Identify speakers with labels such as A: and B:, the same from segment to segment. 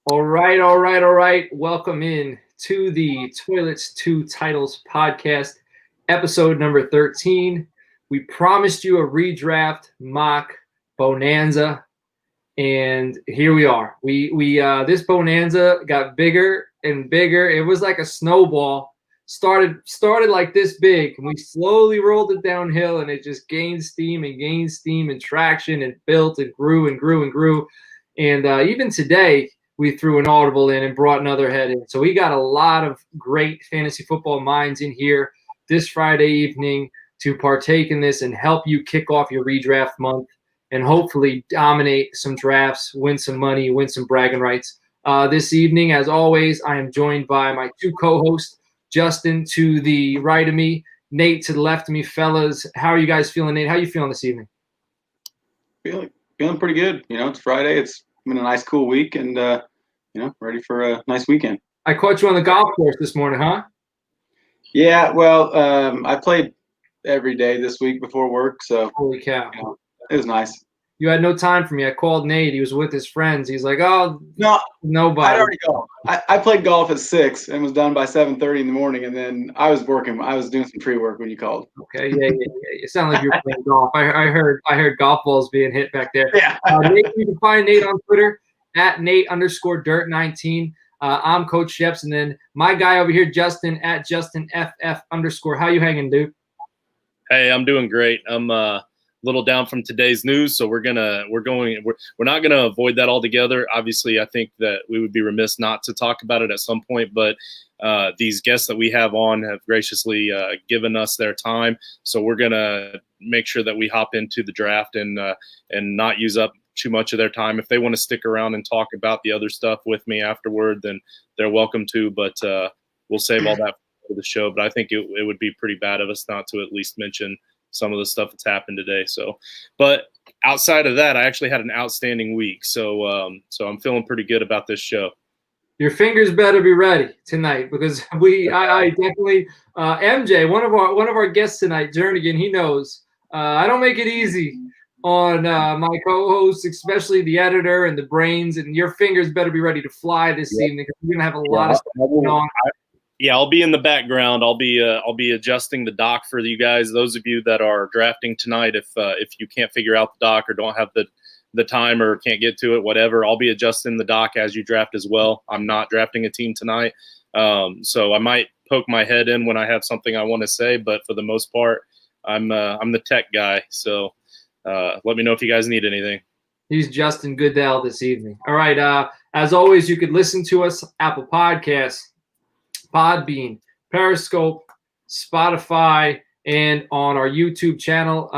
A: All right. Welcome in to the Toilets 2 Titles podcast, episode number 13. We promised you a redraft mock bonanza, and here we are. We this bonanza got bigger and bigger. It was like a snowball. Started like this big, and we slowly rolled it downhill, and it just gained steam and traction and built and grew and grew and grew. And even today, we threw an audible in and brought another head in. So we got a lot of great fantasy football minds in here this Friday evening to partake in this and help you kick off your redraft month and hopefully dominate some drafts, win some money, win some bragging rights. This evening, as always, I am joined by my two co-hosts, Justin to the right of me, Nate to the left of me. Fellas, how are you guys feeling, Nate? How are you feeling this evening?
B: Feeling pretty good. It's Friday. It's been a nice, cool week, and ready for a nice weekend.
A: I caught you on the golf course this morning, huh?
B: Yeah, well, I played every day this week before work, so
A: holy cow,
B: it was nice.
A: You had no time for me. I called Nate. He was with his friends. He's like, "Oh,
B: no,
A: nobody."
B: I'd already go. I played golf at 6 and was done by 7:30 in the morning, and then I was working. I was doing some tree work when you called.
A: Okay, yeah. It sounded like you were playing golf. I heard golf balls being hit back there.
B: Yeah.
A: Nate, you can find Nate on Twitter at Nate_Dirt19. I'm Coach Sheps, and then my guy over here, Justin at JustinFF_. How you hanging, dude?
C: Hey, I'm doing great. I'm a little down from today's news, so we're not gonna avoid that altogether. Obviously, I think that we would be remiss not to talk about it at some point, but these guests that we have on have graciously given us their time, so we're gonna make sure that we hop into the draft and not use up too much of their time. If they want to stick around and talk about the other stuff with me afterward, then they're welcome to, but we'll save all that for the show. But I think it would be pretty bad of us not to at least mention some of the stuff that's happened today. So, but outside of that, I actually had an outstanding week. So I'm feeling pretty good about this show.
A: Your fingers better be ready tonight, because I definitely MJ, one of our guests tonight, Jernigan, he knows I don't make it easy on my co-hosts, especially the editor and the brains, and your fingers better be ready to fly this evening, because we're gonna have a lot of stuff going on.
C: Yeah, I'll be in the background. I'll be adjusting the doc for you guys. Those of you that are drafting tonight, if you can't figure out the doc or don't have the time or can't get to it, whatever, I'll be adjusting the doc as you draft as well. I'm not drafting a team tonight, so I might poke my head in when I have something I want to say, but for the most part, I'm the tech guy. So let me know if you guys need anything.
A: He's Justin Goodell this evening. All right. As always, you could listen to us Apple Podcasts, Podbean, Periscope, Spotify, and on our YouTube channel.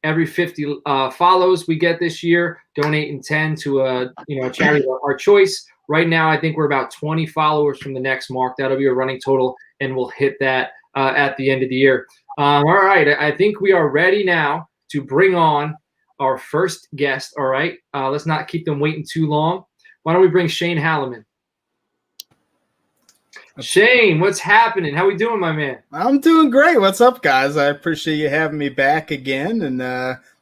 A: Every 50 follows we get this year, donate in 10 to a charity of our choice. Right now, I think we're about 20 followers from the next mark. That'll be a running total, and we'll hit that at the end of the year. All right. I think we are ready now to bring on our first guest. All right. Let's not keep them waiting too long. Why don't we bring Shane Halliman? Shane, what's happening? How we doing, my man?
D: I'm doing great. What's up, guys? I appreciate you having me back again, and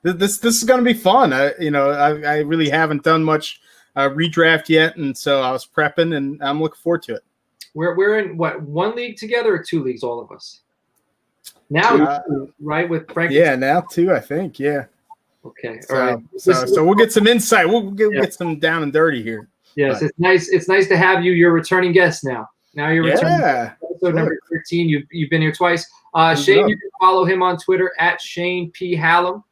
D: this is going to be fun. I really haven't done much redraft yet, and so I was prepping, and I'm looking forward to it.
A: We're in what, one league together or two leagues, all of us? Now, right, with Frank?
D: Yeah, now two, I think. Yeah.
A: Okay.
D: So,
A: all right.
D: So we'll get some insight. We'll get some down and dirty here.
A: Yes, but it's nice. It's nice to have you. You're a returning guest now. Now you're returning. Episode number 13. You've been here twice. Shane, you can follow him on Twitter at Shane P. Hallam.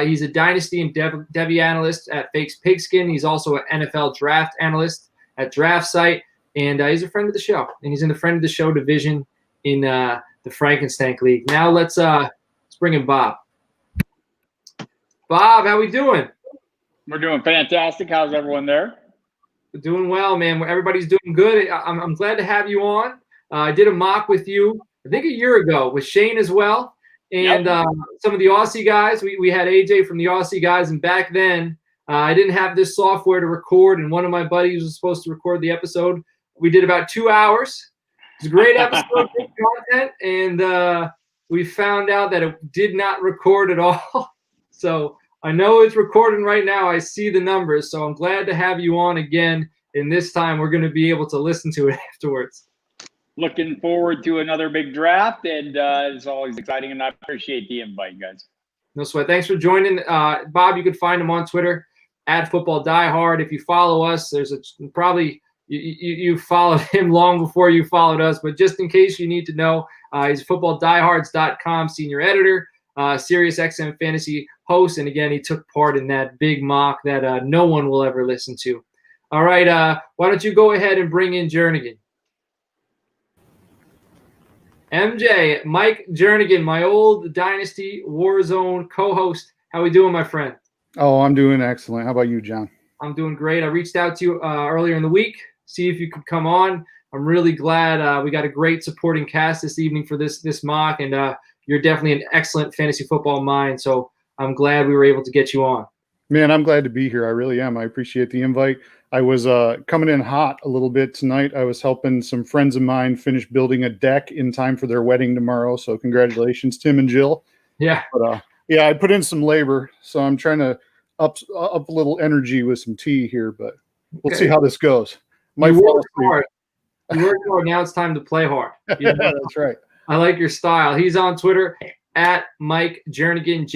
A: He's a Dynasty and Devy analyst at Fakes Pigskin. He's also an NFL draft analyst at Draft Site, and he's a friend of the show. And he's in the friend of the show division in the Frankenstein League. Now let's bring in Bob. Bob, how we doing?
E: We're doing fantastic. How's everyone there?
A: We're doing well, man. Everybody's doing good. I'm glad to have you on. I did a mock with you, I think a year ago, with Shane as well. And some of the Aussie guys. We had AJ from the Aussie guys. And back then, I didn't have this software to record. And one of my buddies was supposed to record the episode. We did about 2 hours. It was a great episode, great content. And we found out that it did not record at all. So I know it's recording right now. I see the numbers. So I'm glad to have you on again and this time we're going to be able to listen to it afterwards.
E: Looking forward to another big draft, and it's always exciting, and I appreciate the invite, guys.
A: No sweat. Thanks for joining. Bob, you can find him on Twitter at Football Diehard. If you follow us, there's probably you followed him long before you followed us, but just in case you need to know, he's footballdiehards.com senior editor, Sirius XM fantasy host, and again, he took part in that big mock that no one will ever listen to. All right, why don't you go ahead and bring in Jernigan? MJ, Mike Jernigan, my old Dynasty Warzone co-host. How we doing, my friend?
F: Oh, I'm doing excellent. How about you, John?
A: I'm doing great. I reached out to you earlier in the week, see if you could come on. I'm really glad we got a great supporting cast this evening for this mock, and you're definitely an excellent fantasy football mind, so I'm glad we were able to get you on.
F: Man, I'm glad to be here. I really am. I appreciate the invite. I was coming in hot a little bit tonight. I was helping some friends of mine finish building a deck in time for their wedding tomorrow, so congratulations, Tim and Jill.
A: Yeah.
F: But yeah, I put in some labor, so I'm trying to up a little energy with some tea here, but we'll see how this goes.
A: You worked hard. You worked hard. Now it's time to play hard.
F: Yeah, that's right.
A: I like your style. He's on Twitter at Mike Jernigan,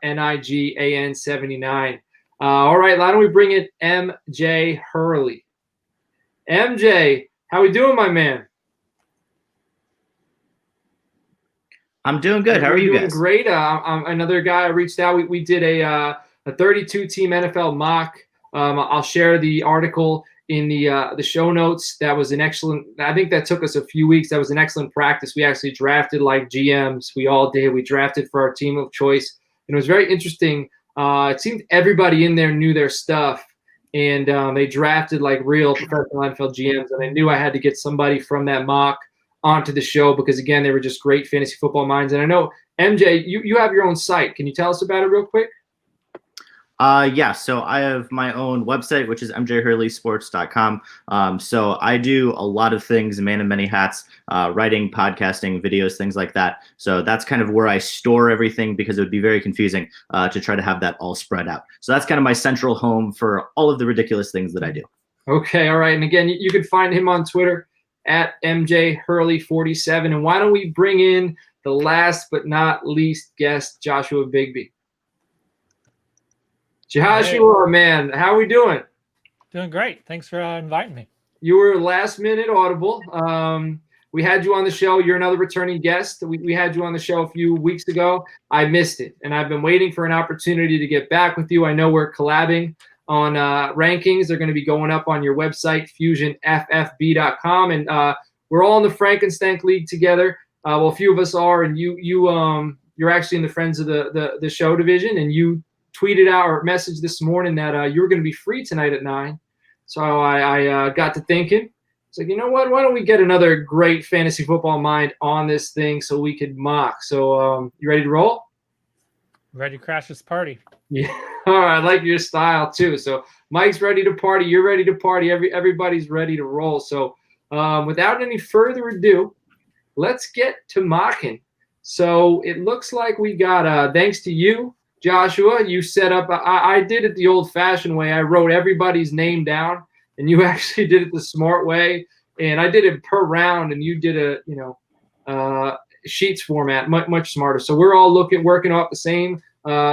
A: JERNIGAN79. All right, why don't we bring in MJ Hurley? MJ, how we doing, my man?
G: I'm doing good. How are you guys?
A: Great. I'm another guy I reached out. We did a 32-team NFL mock. I'll share the article in the show notes. That was an excellent. I think that took us a few weeks. That was an excellent practice. We actually drafted like GMs. We all did. We drafted for our team of choice, and it was very interesting. It seemed everybody in there knew their stuff, and they drafted like real professional NFL GMs. And I knew I had to get somebody from that mock onto the show because, again, they were just great fantasy football minds. And I know, MJ, you have your own site. Can you tell us about it real quick?
G: Yeah, so I have my own website, which is mjhurleysports.com. So I do a lot of things, man in many hats, writing, podcasting, videos, things like that. So that's kind of where I store everything because it would be very confusing to try to have that all spread out. So that's kind of my central home for all of the ridiculous things that I do.
A: Okay, all right. And again, you can find him on Twitter at MJHurley47. And why don't we bring in the last but not least guest, Joshua Bigby? Joshua, man, how are we doing?
H: Doing great. Thanks for inviting me.
A: You were last minute audible. We had you on the show. You're another returning guest. We had you on the show a few weeks ago. I missed it, and I've been waiting for an opportunity to get back with you. I know we're collabing on rankings. They're going to be going up on your website, fusionffb.com, and we're all in the Frankenstein League together. Well, a few of us are, and you're actually in the Friends of the Show division, and you tweeted out or messaged this morning that you were going to be free tonight at 9. So I got to thinking. It's like, you know what? Why don't we get another great fantasy football mind on this thing so we could mock? So you ready to roll?
H: Ready to crash this party.
A: Yeah. All right. I like your style too. So Mike's ready to party. You're ready to party. Everybody's ready to roll. So without any further ado, let's get to mocking. So it looks like we got, thanks to you, Joshua, you set up. I did it the old-fashioned way. I wrote everybody's name down, and you actually did it the smart way. And I did it per round, and you did a sheets format, much smarter. So we're all working off the same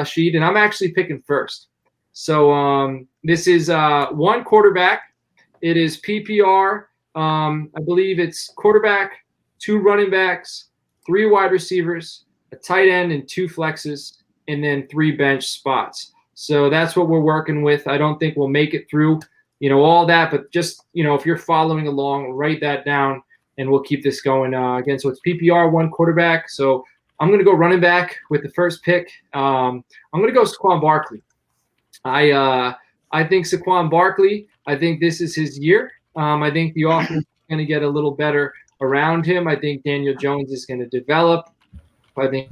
A: sheet, and I'm actually picking first. So this is one quarterback. It is PPR. I believe it's quarterback, 2 running backs, 3 wide receivers, a tight end, and 2 flexes, and then 3 bench spots. So that's what we're working with. I don't think we'll make it through, all that, but just, if you're following along, write that down, and we'll keep this going again. So it's PPR, 1 quarterback. So I'm going to go running back with the first pick. I'm going to go Saquon Barkley. I think Saquon Barkley, I think this is his year. I think the offense is going to get a little better around him. I think Daniel Jones is going to develop. I think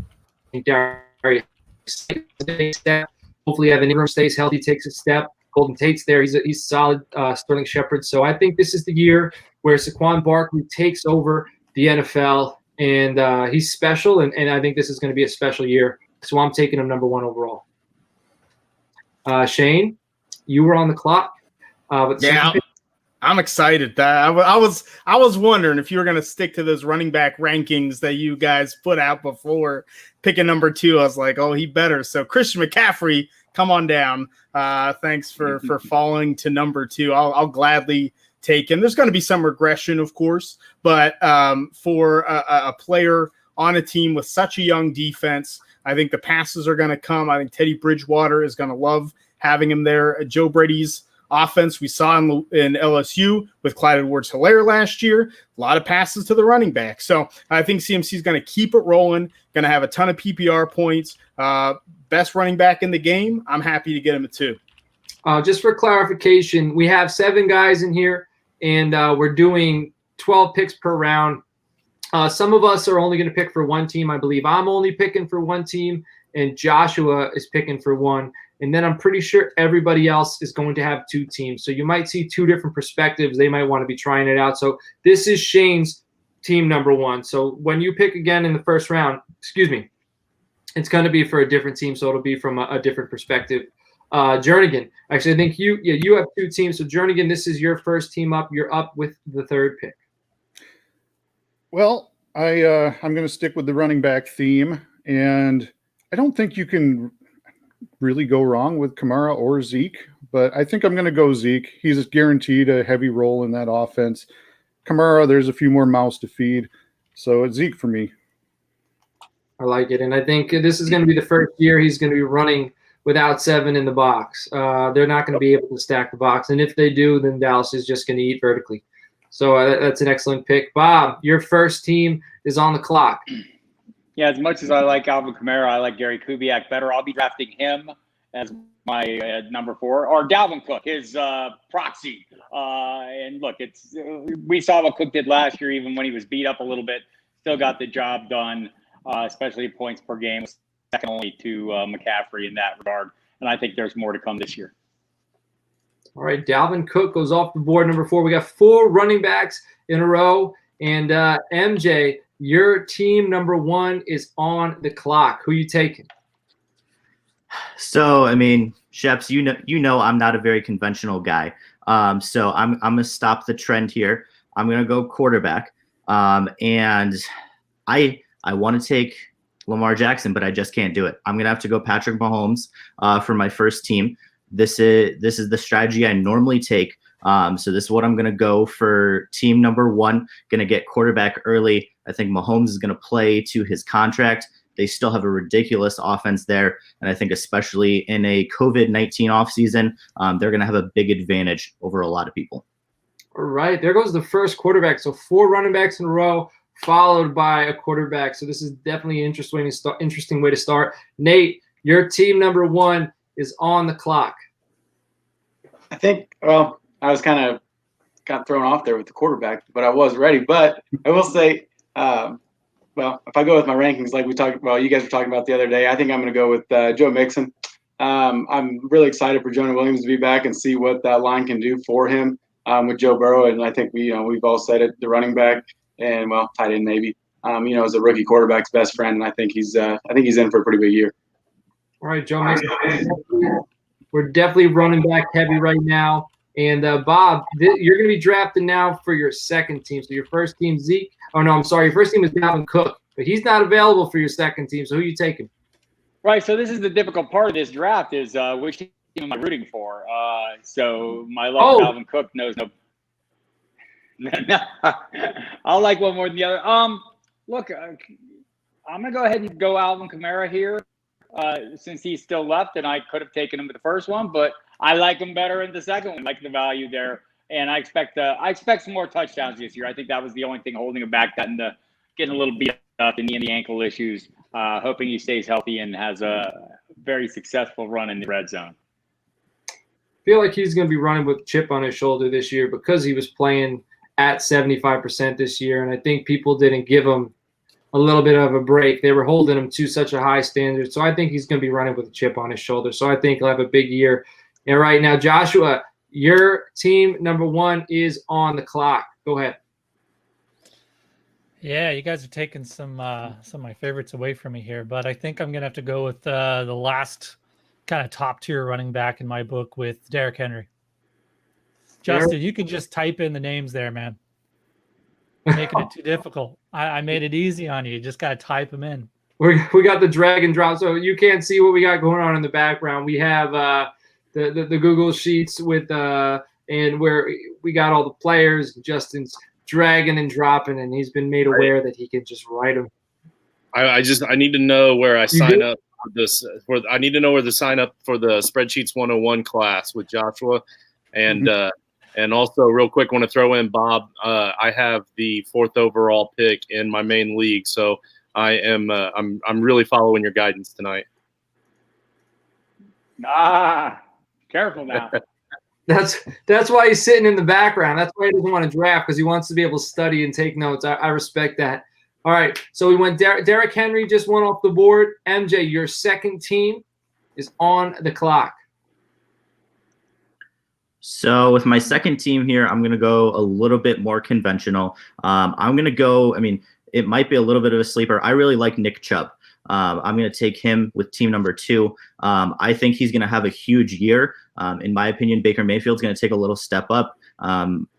A: Darius step. Hopefully, Evan Ingram stays healthy, takes a step. Golden Tate's there. He's solid. Sterling Shepard. So I think this is the year where Saquon Barkley takes over the NFL, and he's special. And I think this is going to be a special year. So I'm taking him number 1 overall. Shane, you were on the clock. But
G: yeah,
D: I'm excited. I was wondering if you were going to stick to those running back rankings that you guys put out before picking number 2. I was like, oh, he better. So Christian McCaffrey, come on down. Thanks for falling to number 2. I'll gladly take him. There's going to be some regression, of course, but for a player on a team with such a young defense, I think the passes are going to come. I think Teddy Bridgewater is going to love having him there. Joe Brady's offense we saw in LSU with Clyde Edwards-Helaire last year, a lot of passes to the running back. So I think CMC is going to keep it rolling, going to have a ton of PPR points. Best running back in the game. I'm happy to get him at 2.
A: Just for clarification, we have 7 guys in here, and we're doing 12 picks per round. Some of us are only going to pick for one team. I believe I'm only picking for one team, and Joshua is picking for one. And then I'm pretty sure everybody else is going to have 2 teams. So you might see 2 different perspectives. They might want to be trying it out. So this is Shane's team number 1. So when you pick again in the first round, it's going to be for a different team. So it'll be from a different perspective. Jernigan, actually, I think you have 2 teams. So Jernigan, this is your first team up. You're up with the 3rd pick.
F: Well, I'm going to stick with the running back theme, and I don't think you can really go wrong with Kamara or Zeke, but I think I'm going to go Zeke. He's guaranteed a heavy role in that offense. Kamara, there's a few more mouths to feed, so it's Zeke for me.
A: I like it, and I think this is going to be the first year he's going to be running without 7 in the box. They're not going to be able to stack the box, and if they do, then Dallas is just going to eat vertically. So that's an excellent pick. Bob, your first team is on the clock.
E: Yeah, as much as I like Alvin Kamara, I like Gary Kubiak better. I'll be drafting him as my number 4, or Dalvin Cook, his proxy. And look, we saw what Cook did last year, even when he was beat up a little bit, still got the job done, especially points per game, second only to McCaffrey in that regard. And I think there's more to come this year.
A: All right, Dalvin Cook goes off the board, number 4. We got 4 running backs in a row. And MJ, your team number 1 is on the clock. Who you taking?
G: So, I mean, Sheps, you know I'm not a very conventional guy. So I'm going to stop the trend here. I'm going to go quarterback. And I want to take Lamar Jackson, but I just can't do it. I'm going to have to go Patrick Mahomes for my first team. This is the strategy I normally take. So this is what I'm going to go for team number 1. Going to get quarterback early. I think Mahomes is going to play to his contract. They still have a ridiculous offense there. And I think especially in a COVID-19 offseason, they're going to have a big advantage over a lot of people.
A: All right, there goes the first quarterback. So 4 running backs in a row, followed by a quarterback. So this is definitely an interesting way to start. Nate, your team number 1 is on the clock.
B: I think, well, I was kind of got thrown off there with the quarterback, but I was ready. But I will say, well, if I go with my rankings, like you guys were talking about the other day, I think I'm going to go with Joe Mixon. I'm really excited for Jonah Williams to be back and see what that line can do for him with Joe Burrow. And I think we've all said it, the running back and tight end maybe. As a rookie quarterback's best friend, and I think he's in for a pretty big year.
A: All right, Joe Mixon. We're definitely running back heavy right now. And Bob, you're going to be drafted now for your second team. So your first team, Zeke. Oh, no, I'm sorry. Your first team is Dalvin Cook, but he's not available for your second team. So who are you taking?
E: Right. So this is the difficult part of this draft is which team am I rooting for? So my love Dalvin Cook knows no. I'll like one more than the other. Look, I'm going to go ahead and go Alvin Kamara here since he's still left, and I could have taken him with the first one, but I like him better in the second one. I like the value there, and I expect some more touchdowns this year. I think that was the only thing holding him back, getting a little beat up in the ankle issues. Hoping he stays healthy and has a very successful run in the red zone.
A: I feel like he's going to be running with a chip on his shoulder this year because he was playing at 75% this year, and I think people didn't give him a little bit of a break. They were holding him to such a high standard, so I think he's going to be running with a chip on his shoulder. So I think he'll have a big year. And right now, Joshua, your team number 1 is on the clock. Go ahead.
H: Yeah, you guys are taking some of my favorites away from me here, but I think I'm gonna have to go with the last kind of top tier running back in my book with Derrick Henry. Justin, you can just type in the names there, man. You're making it too difficult. I made it easy on you. You just got to type them in.
A: We got the drag and drop, so you can't see what we got going on in the background. We have the Google Sheets with and where we got all the players. Justin's dragging and dropping, and he's been made aware that he can just write them.
C: I need to know where I sign up for this. I need to know where to sign up for the Spreadsheets 101 class with Joshua, and also real quick, want to throw in Bob. I have the 4th overall pick in my main league, so I am I'm really following your guidance tonight.
E: Careful now.
A: That's why he's sitting in the background. That's why he doesn't want to draft, because he wants to be able to study and take notes. I respect that. All right, so we went Derrick Henry just went off the board. MJ, your second team is on the clock.
G: So with my second team here, I'm going to go a little bit more conventional. I'm going to go, I mean, it might be a little bit of a sleeper. I really like Nick Chubb. I'm going to take him with team number 2. I think he's going to have a huge year. In my opinion, Baker Mayfield's going to take a little step up.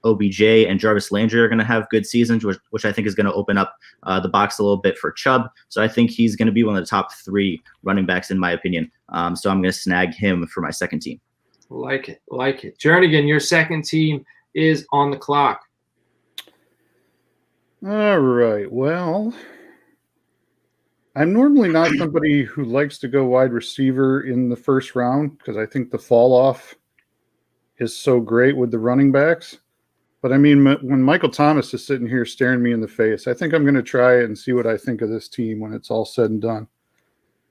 G: OBJ and Jarvis Landry are going to have good seasons, which I think is going to open up the box a little bit for Chubb. So I think he's going to be one of the top 3 running backs in my opinion. So I'm going to snag him for my second team.
A: Like it. Jernigan, your second team is on the clock.
F: All right. Well, I'm normally not somebody who likes to go wide receiver in the first round because I think the fall off is so great with the running backs. But I mean, when Michael Thomas is sitting here staring me in the face, I think I'm going to try it and see what I think of this team when it's all said and done.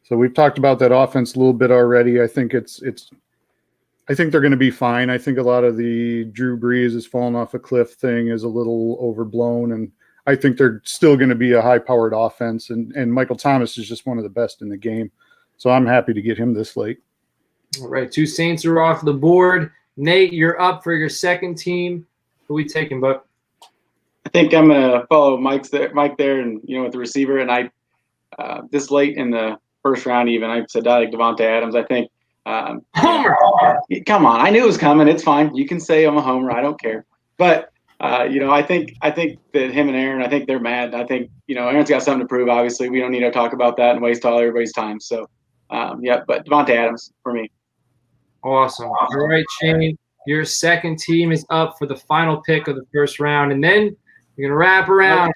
F: So we've talked about that offense a little bit already. I think I think they're going to be fine. I think a lot of the Drew Brees has fallen off a cliff thing is a little overblown, and I think they're still going to be a high-powered offense, and Michael Thomas is just one of the best in the game. So I'm happy to get him this late.
A: All right, 2 Saints are off the board. Nate, you're up for your second team. Who are we taking, bud?
B: I think I'm going to follow Mike there, and with the receiver. And I this late in the first round, even I said I like Devontae Adams. I think.
A: Homer.
B: Come on, I knew it was coming. It's fine. You can say I'm a homer. I don't care. But I think that him and Aaron, I think they're mad. I think Aaron's got something to prove. Obviously, we don't need to talk about that and waste all everybody's time. So, but Devontae Adams for me.
A: Awesome. All right, Shane, your second team is up for the final pick of the first round, and then you're gonna wrap around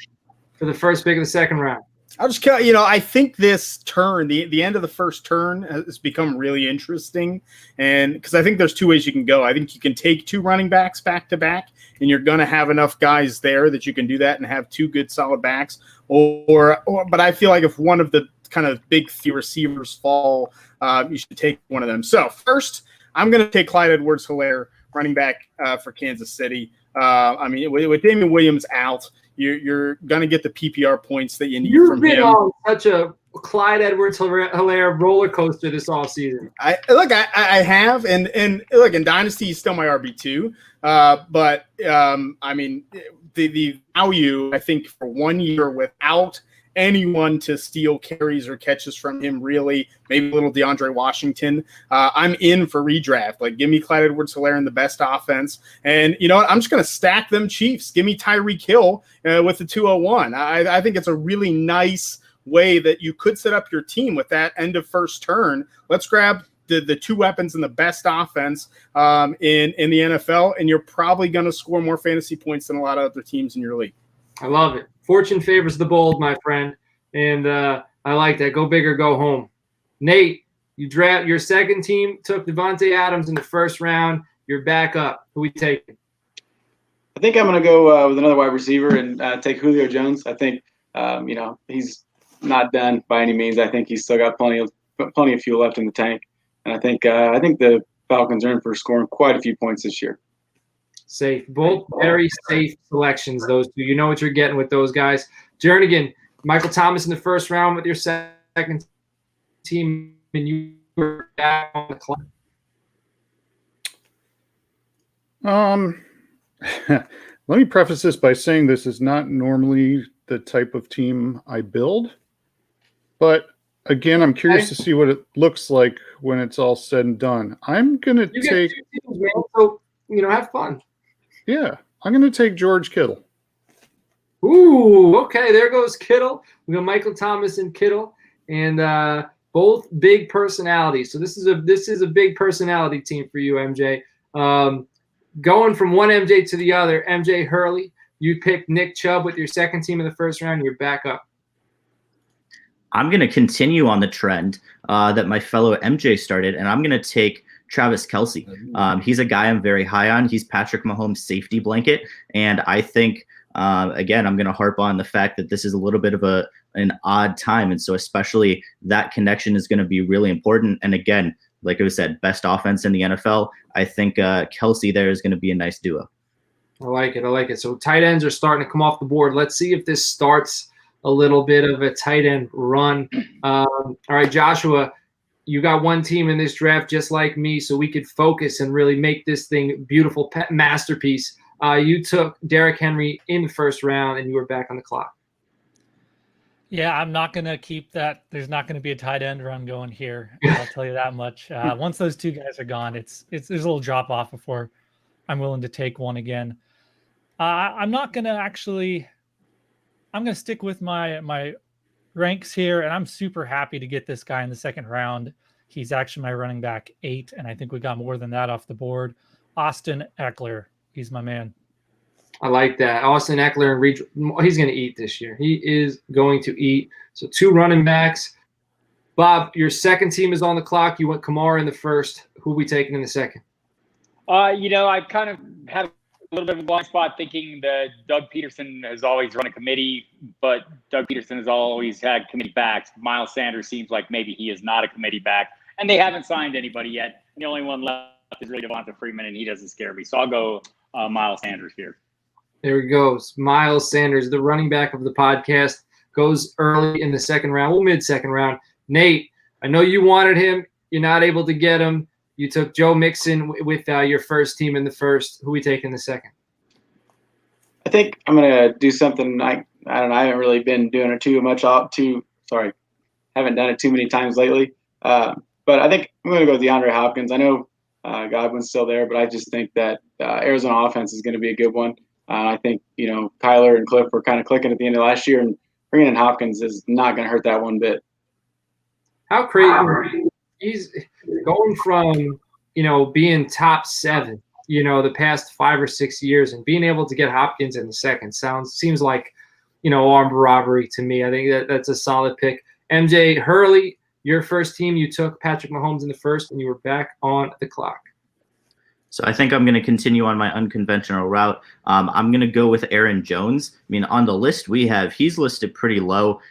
A: for the first pick of the second round.
D: I'll just I think this turn, the end of the first turn has become really interesting. And because I think there's 2 ways you can go. I think you can take 2 running backs back to back, and you're going to have enough guys there that you can do that and have 2 good solid backs. But I feel like if one of the kind of big receivers fall, you should take one of them. So first, I'm going to take Clyde Edwards-Helaire, running back for Kansas City. With Damian Williams out, you're going to get the PPR points that you need from him. You've been
A: on such a Clyde Edwards-Helaire roller coaster this offseason.
D: I have, and look, in Dynasty, he's still my RB2. But the value, I think, for 1 year without anyone to steal carries or catches from him, really, maybe a little DeAndre Washington, I'm in for redraft. Like, give me Clyde Edwards-Helaire in the best offense. And you know what? I'm just going to stack them Chiefs. Give me Tyreek Hill with the 201. I think it's a really nice way that you could set up your team with that end of first turn. Let's grab the 2 weapons in the best offense in the NFL, and you're probably going to score more fantasy points than a lot of other teams in your league.
A: I love it. Fortune favors the bold, my friend, and I like that. Go big or go home. Nate, you draft your second team, took Devontae Adams in the first round. You're back up. Who we taking?
B: I think I'm going to go with another wide receiver and take Julio Jones. I think he's not done by any means. I think he's still got plenty of fuel left in the tank, and I think the Falcons are in for scoring quite a few points this year.
A: Safe. Both very safe selections, those 2. You know what you're getting with those guys. Jernigan, Michael Thomas in the first round with your second team, and you were back on the clock.
F: Let me preface this by saying this is not normally the type of team I build. But again, I'm curious to see what it looks like when it's all said and done. I'm going to take –
A: so, have fun.
F: Yeah, I'm going to take George Kittle.
A: Ooh, okay. There goes Kittle. We got Michael Thomas and Kittle, and both big personalities. So this is a big personality team for you, MJ. Going from one MJ to the other, MJ Hurley, you picked Nick Chubb with your second team in the first round. You're back up.
G: I'm going to continue on the trend that my fellow MJ started, and I'm going to take Travis Kelce. He's a guy I'm very high on. He's Patrick Mahomes' safety blanket, and I think, again, I'm going to harp on the fact that this is a little bit of an odd time, and so especially that connection is going to be really important. And again, like I said, best offense in the NFL. I think Kelce there is going to be a nice duo.
A: I like it. So tight ends are starting to come off the board. Let's see if this starts a little bit of a tight end run. All right, Joshua, you got one team in this draft just like me, so we could focus and really make this thing beautiful masterpiece. You took Derrick Henry in the first round, and you were back on the clock.
H: Yeah, I'm not going to keep that. There's not going to be a tight end run going here. I'll tell you that much. Once those two guys are gone, there's a little drop off before I'm willing to take one again. I'm not going to actually. I'm going to stick with my ranks here, and I'm super happy to get this guy in the second round. He's actually my running back 8, and I think we got more than that off the board. Austin Eckler, he's my man.
A: I like that. Austin Eckler, and he's going to eat this year. He is going to eat. So 2 running backs. Bob, your second team is on the clock. You went Kamara in the first. Who are we taking in the second?
E: I kind of had a little bit of a blind spot thinking that Doug Peterson has always run a committee, but Doug Peterson has always had committee backs. Miles Sanders seems like maybe he is not a committee back, and they haven't signed anybody yet. The only one left is really Devonta Freeman, and he doesn't scare me. So I'll go Miles Sanders here.
A: There he goes. Miles Sanders, the running back of the podcast, goes early in the second round, mid-second round. Nate, I know you wanted him. You're not able to get him. You took Joe Mixon with your first team in the first. Who we take in the second?
B: I think I'm going to do something. I don't know. I haven't really been doing it haven't done it too many times lately. But I think I'm going to go with DeAndre Hopkins. I know Godwin's still there, but I just think that Arizona offense is going to be a good one. I think, Kyler and Cliff were kind of clicking at the end of last year, and bringing in Hopkins is not going to hurt that one bit.
A: How crazy. He's going from, being top 7, the past 5 or 6 years, and being able to get Hopkins in the second seems like, armed robbery to me. I think that's a solid pick. MJ Hurley, your first team, you took Patrick Mahomes in the first, and you were back on the clock.
G: So I think I'm going to continue on my unconventional route. I'm going to go with Aaron Jones. I mean, on the list he's listed pretty low.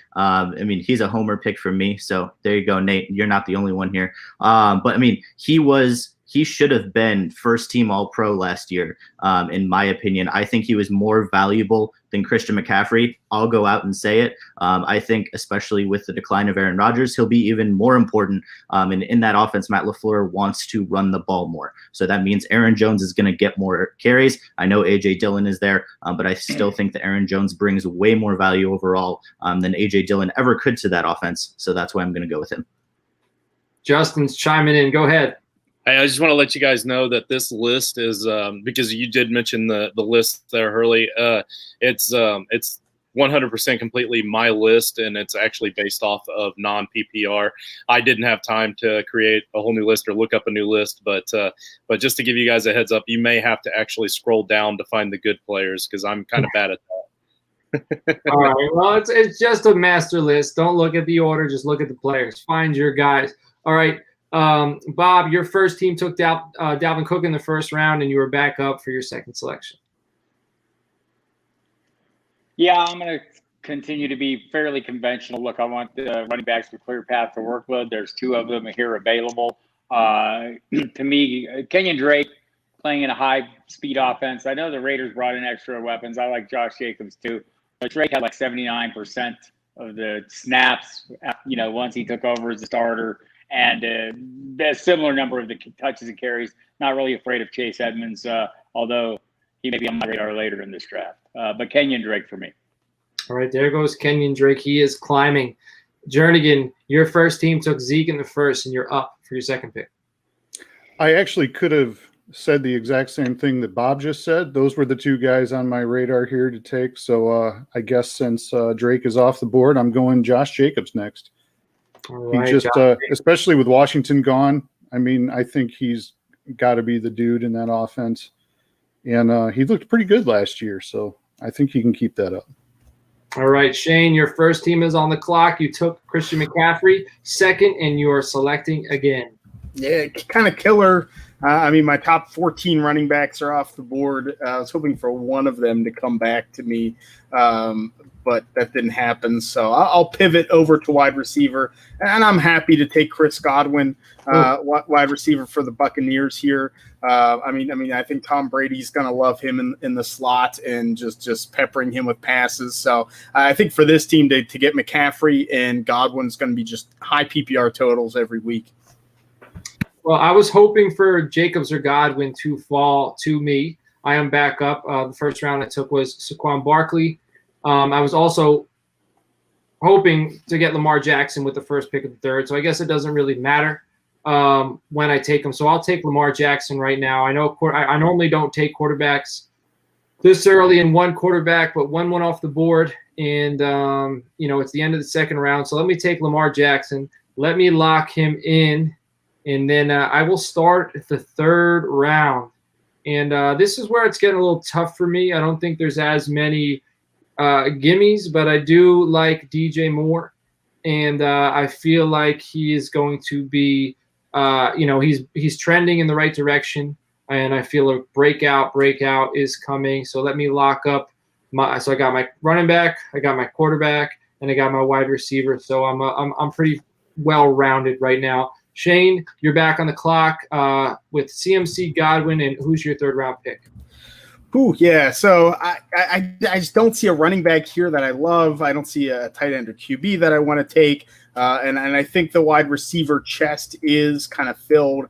G: He's a homer pick for me. So there you go, Nate. You're not the only one here. But he should have been first team All-Pro last year, in my opinion. I think he was more valuable than Christian McCaffrey. I'll go out and say it. I think, especially with the decline of Aaron Rodgers, he'll be even more important. And in that offense, Matt LaFleur wants to run the ball more. So that means Aaron Jones is going to get more carries. I know A.J. Dillon is there, but I still think that Aaron Jones brings way more value overall than A.J. Dillon ever could to that offense. So that's why I'm going to go with him.
A: Justin's chiming in. Go ahead.
C: Hey, I just want to let you guys know that this list is because you did mention the list there, Hurley. It's 100% completely my list, and it's actually based off of non-PPR. I didn't have time to create a whole new list or look up a new list, but just to give you guys a heads up, you may have to actually scroll down to find the good players because I'm kind of bad at that.
A: All right. Well, it's just a master list. Don't look at the order. Just look at the players. Find your guys. All right. Bob, your first team took Dalvin Cook in the first round, and you were back up for your second selection.
E: Yeah, I'm going to continue to be fairly conventional. Look, I want the running backs with clear path to workload. There's 2 of them here available. To me, Kenyon Drake playing in a high-speed offense. I know the Raiders brought in extra weapons. I like Josh Jacobs too. But Drake had like 79% of the snaps, once he took over as a starter. And a similar number of the touches and carries. Not really afraid of Chase Edmonds, although he may be on my radar later in this draft. But Kenyon Drake for me.
A: All right, there goes Kenyon Drake. He is climbing. Jernigan, your first team took Zeke in the first, and you're up for your second pick.
F: I actually could have said the exact same thing that Bob just said. Those were the two guys on my radar here to take. So I guess since Drake is off the board, I'm going Josh Jacobs next.
A: All right,
F: He just, especially with Washington gone, I mean, I think he's got to be the dude in that offense. And he looked pretty good last year, so I think he can keep that up.
A: All right, Shane, your first team is on the clock. You took Christian McCaffrey second, and you are selecting again.
D: Yeah, kind of killer. I mean, my top 14 running backs are off the board. I was hoping for one of them to come back to me, but that didn't happen. So I'll pivot over to wide receiver, and I'm happy to take Chris Godwin, wide receiver for the Buccaneers here. I mean, I think Tom Brady's going to love him in the slot and just peppering him with passes. So I think for this team to get McCaffrey and Godwin's going to be just high PPR totals every week.
A: Well, I was hoping for Jacobs or Godwin to fall to me. I am back up. The first round I took was Saquon Barkley. I was also hoping to get Lamar Jackson with the first pick of the third, so I guess it doesn't really matter when I take him. So I'll take Lamar Jackson right now. I know I normally don't take quarterbacks this early in one quarterback, but one went off the board, and it's the end of the second round. So let me take Lamar Jackson. Let me lock him in. And then I will start the third round. And this is where it's getting a little tough for me. I don't think there's as many gimmies, but I do like DJ Moore. And I feel like he is going to be, he's trending in the right direction. And I feel a breakout is coming. So let me lock up so I got my running back, I got my quarterback, and I got my wide receiver. So I'm pretty well-rounded right now. Shane, you're back on the clock with CMC, Godwin, and who's your third round pick?
D: Ooh, yeah. So I just don't see a running back here that I love. I don't see a tight end or QB that I want to take. And I think the wide receiver chest is kind of filled.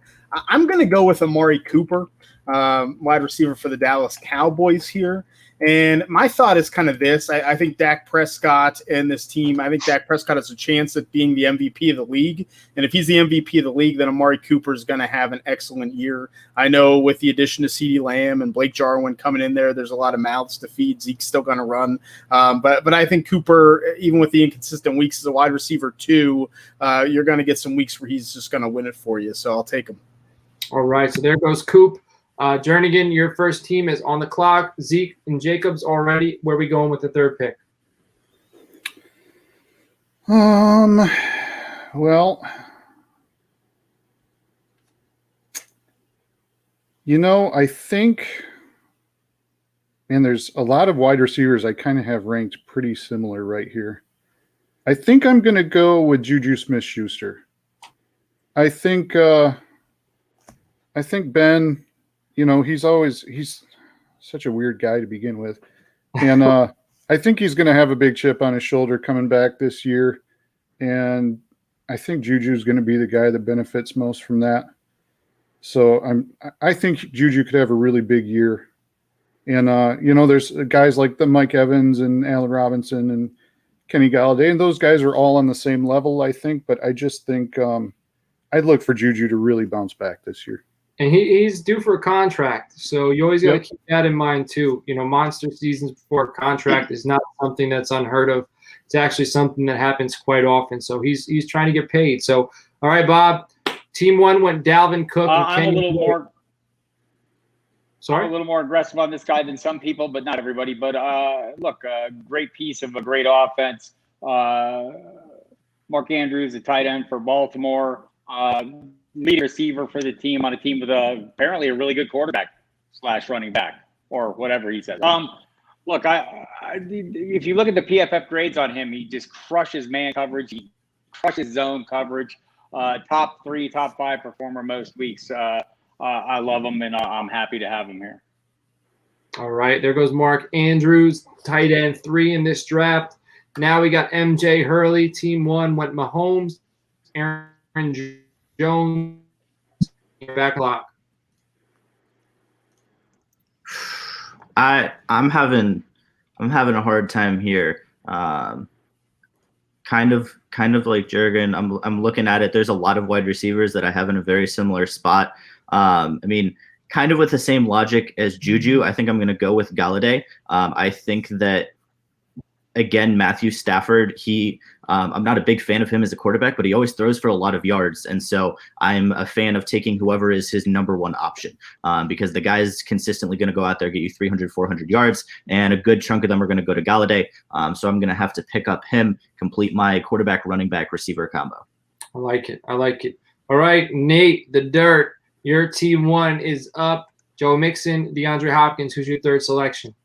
D: I'm going to go with Amari Cooper, wide receiver for the Dallas Cowboys here. And my thought is kind of this. I think Dak Prescott and this team, I think Dak Prescott has a chance at being the MVP of the league. And if he's the MVP of the league, then Amari Cooper is going to have an excellent year. I know with the addition of CeeDee Lamb and Blake Jarwin coming in there's a lot of mouths to feed. Zeke's still going to run. But I think Cooper, even with the inconsistent weeks as a wide receiver too, you're going to get some weeks where he's just going to win it for you. So I'll take him.
A: All right, so there goes Coop. Jernigan, your first team is on the clock. Zeke and Jacobs already. Where are we going with the third pick?
F: Well, I think, and there's a lot of wide receivers I kind of have ranked pretty similar right here. I think I'm going to go with Juju Smith-Schuster. I think Ben, he's such a weird guy to begin with. And I think he's going to have a big chip on his shoulder coming back this year. And I think Juju's going to be the guy that benefits most from that. So I think Juju could have a really big year. And, there's guys like the Mike Evans and Allen Robinson and Kenny Galladay, and those guys are all on the same level, I think. But I just think I'd look for Juju to really bounce back this year.
A: And he's due for a contract, so you always got to keep that in mind too. Monster seasons before a contract is not something that's unheard of. It's actually something that happens quite often. So he's trying to get paid. So, all right, Bob. Team one went Dalvin Cook and Kenny.
E: I'm a
A: Sorry?
E: a little more aggressive on this guy than some people, but not everybody. But look, a great piece of a great offense. Mark Andrews, a tight end for Baltimore. Lead receiver for the team on a team with apparently a really good quarterback / running back or whatever he says. Look, if you look at the PFF grades on him, he just crushes man coverage. He crushes zone coverage. Top 3, top 5 performer most weeks. I love him, and I'm happy to have him here.
A: All right, there goes Mark Andrews, tight end 3 in this draft. Now we got MJ Hurley. Team 1 went Mahomes, Aaron Jones, back lock.
G: I'm having a hard time here. Kind of like Jurgen. I'm looking at it. There's a lot of wide receivers that I have in a very similar spot. I mean, kind of with the same logic as Juju, I think I'm going to go with Galladay. I think that, again, Matthew Stafford, I'm not a big fan of him as a quarterback, but he always throws for a lot of yards. And so I'm a fan of taking whoever is his number one option, because the guy's consistently going to go out there, get you 300, 400 yards, and a good chunk of them are going to go to Galladay. So I'm going to have to pick up him, complete my quarterback, running back, receiver combo.
A: I like it. All right, Nate, the Dirt, your team one is up. Joe Mixon, DeAndre Hopkins, who's your third selection?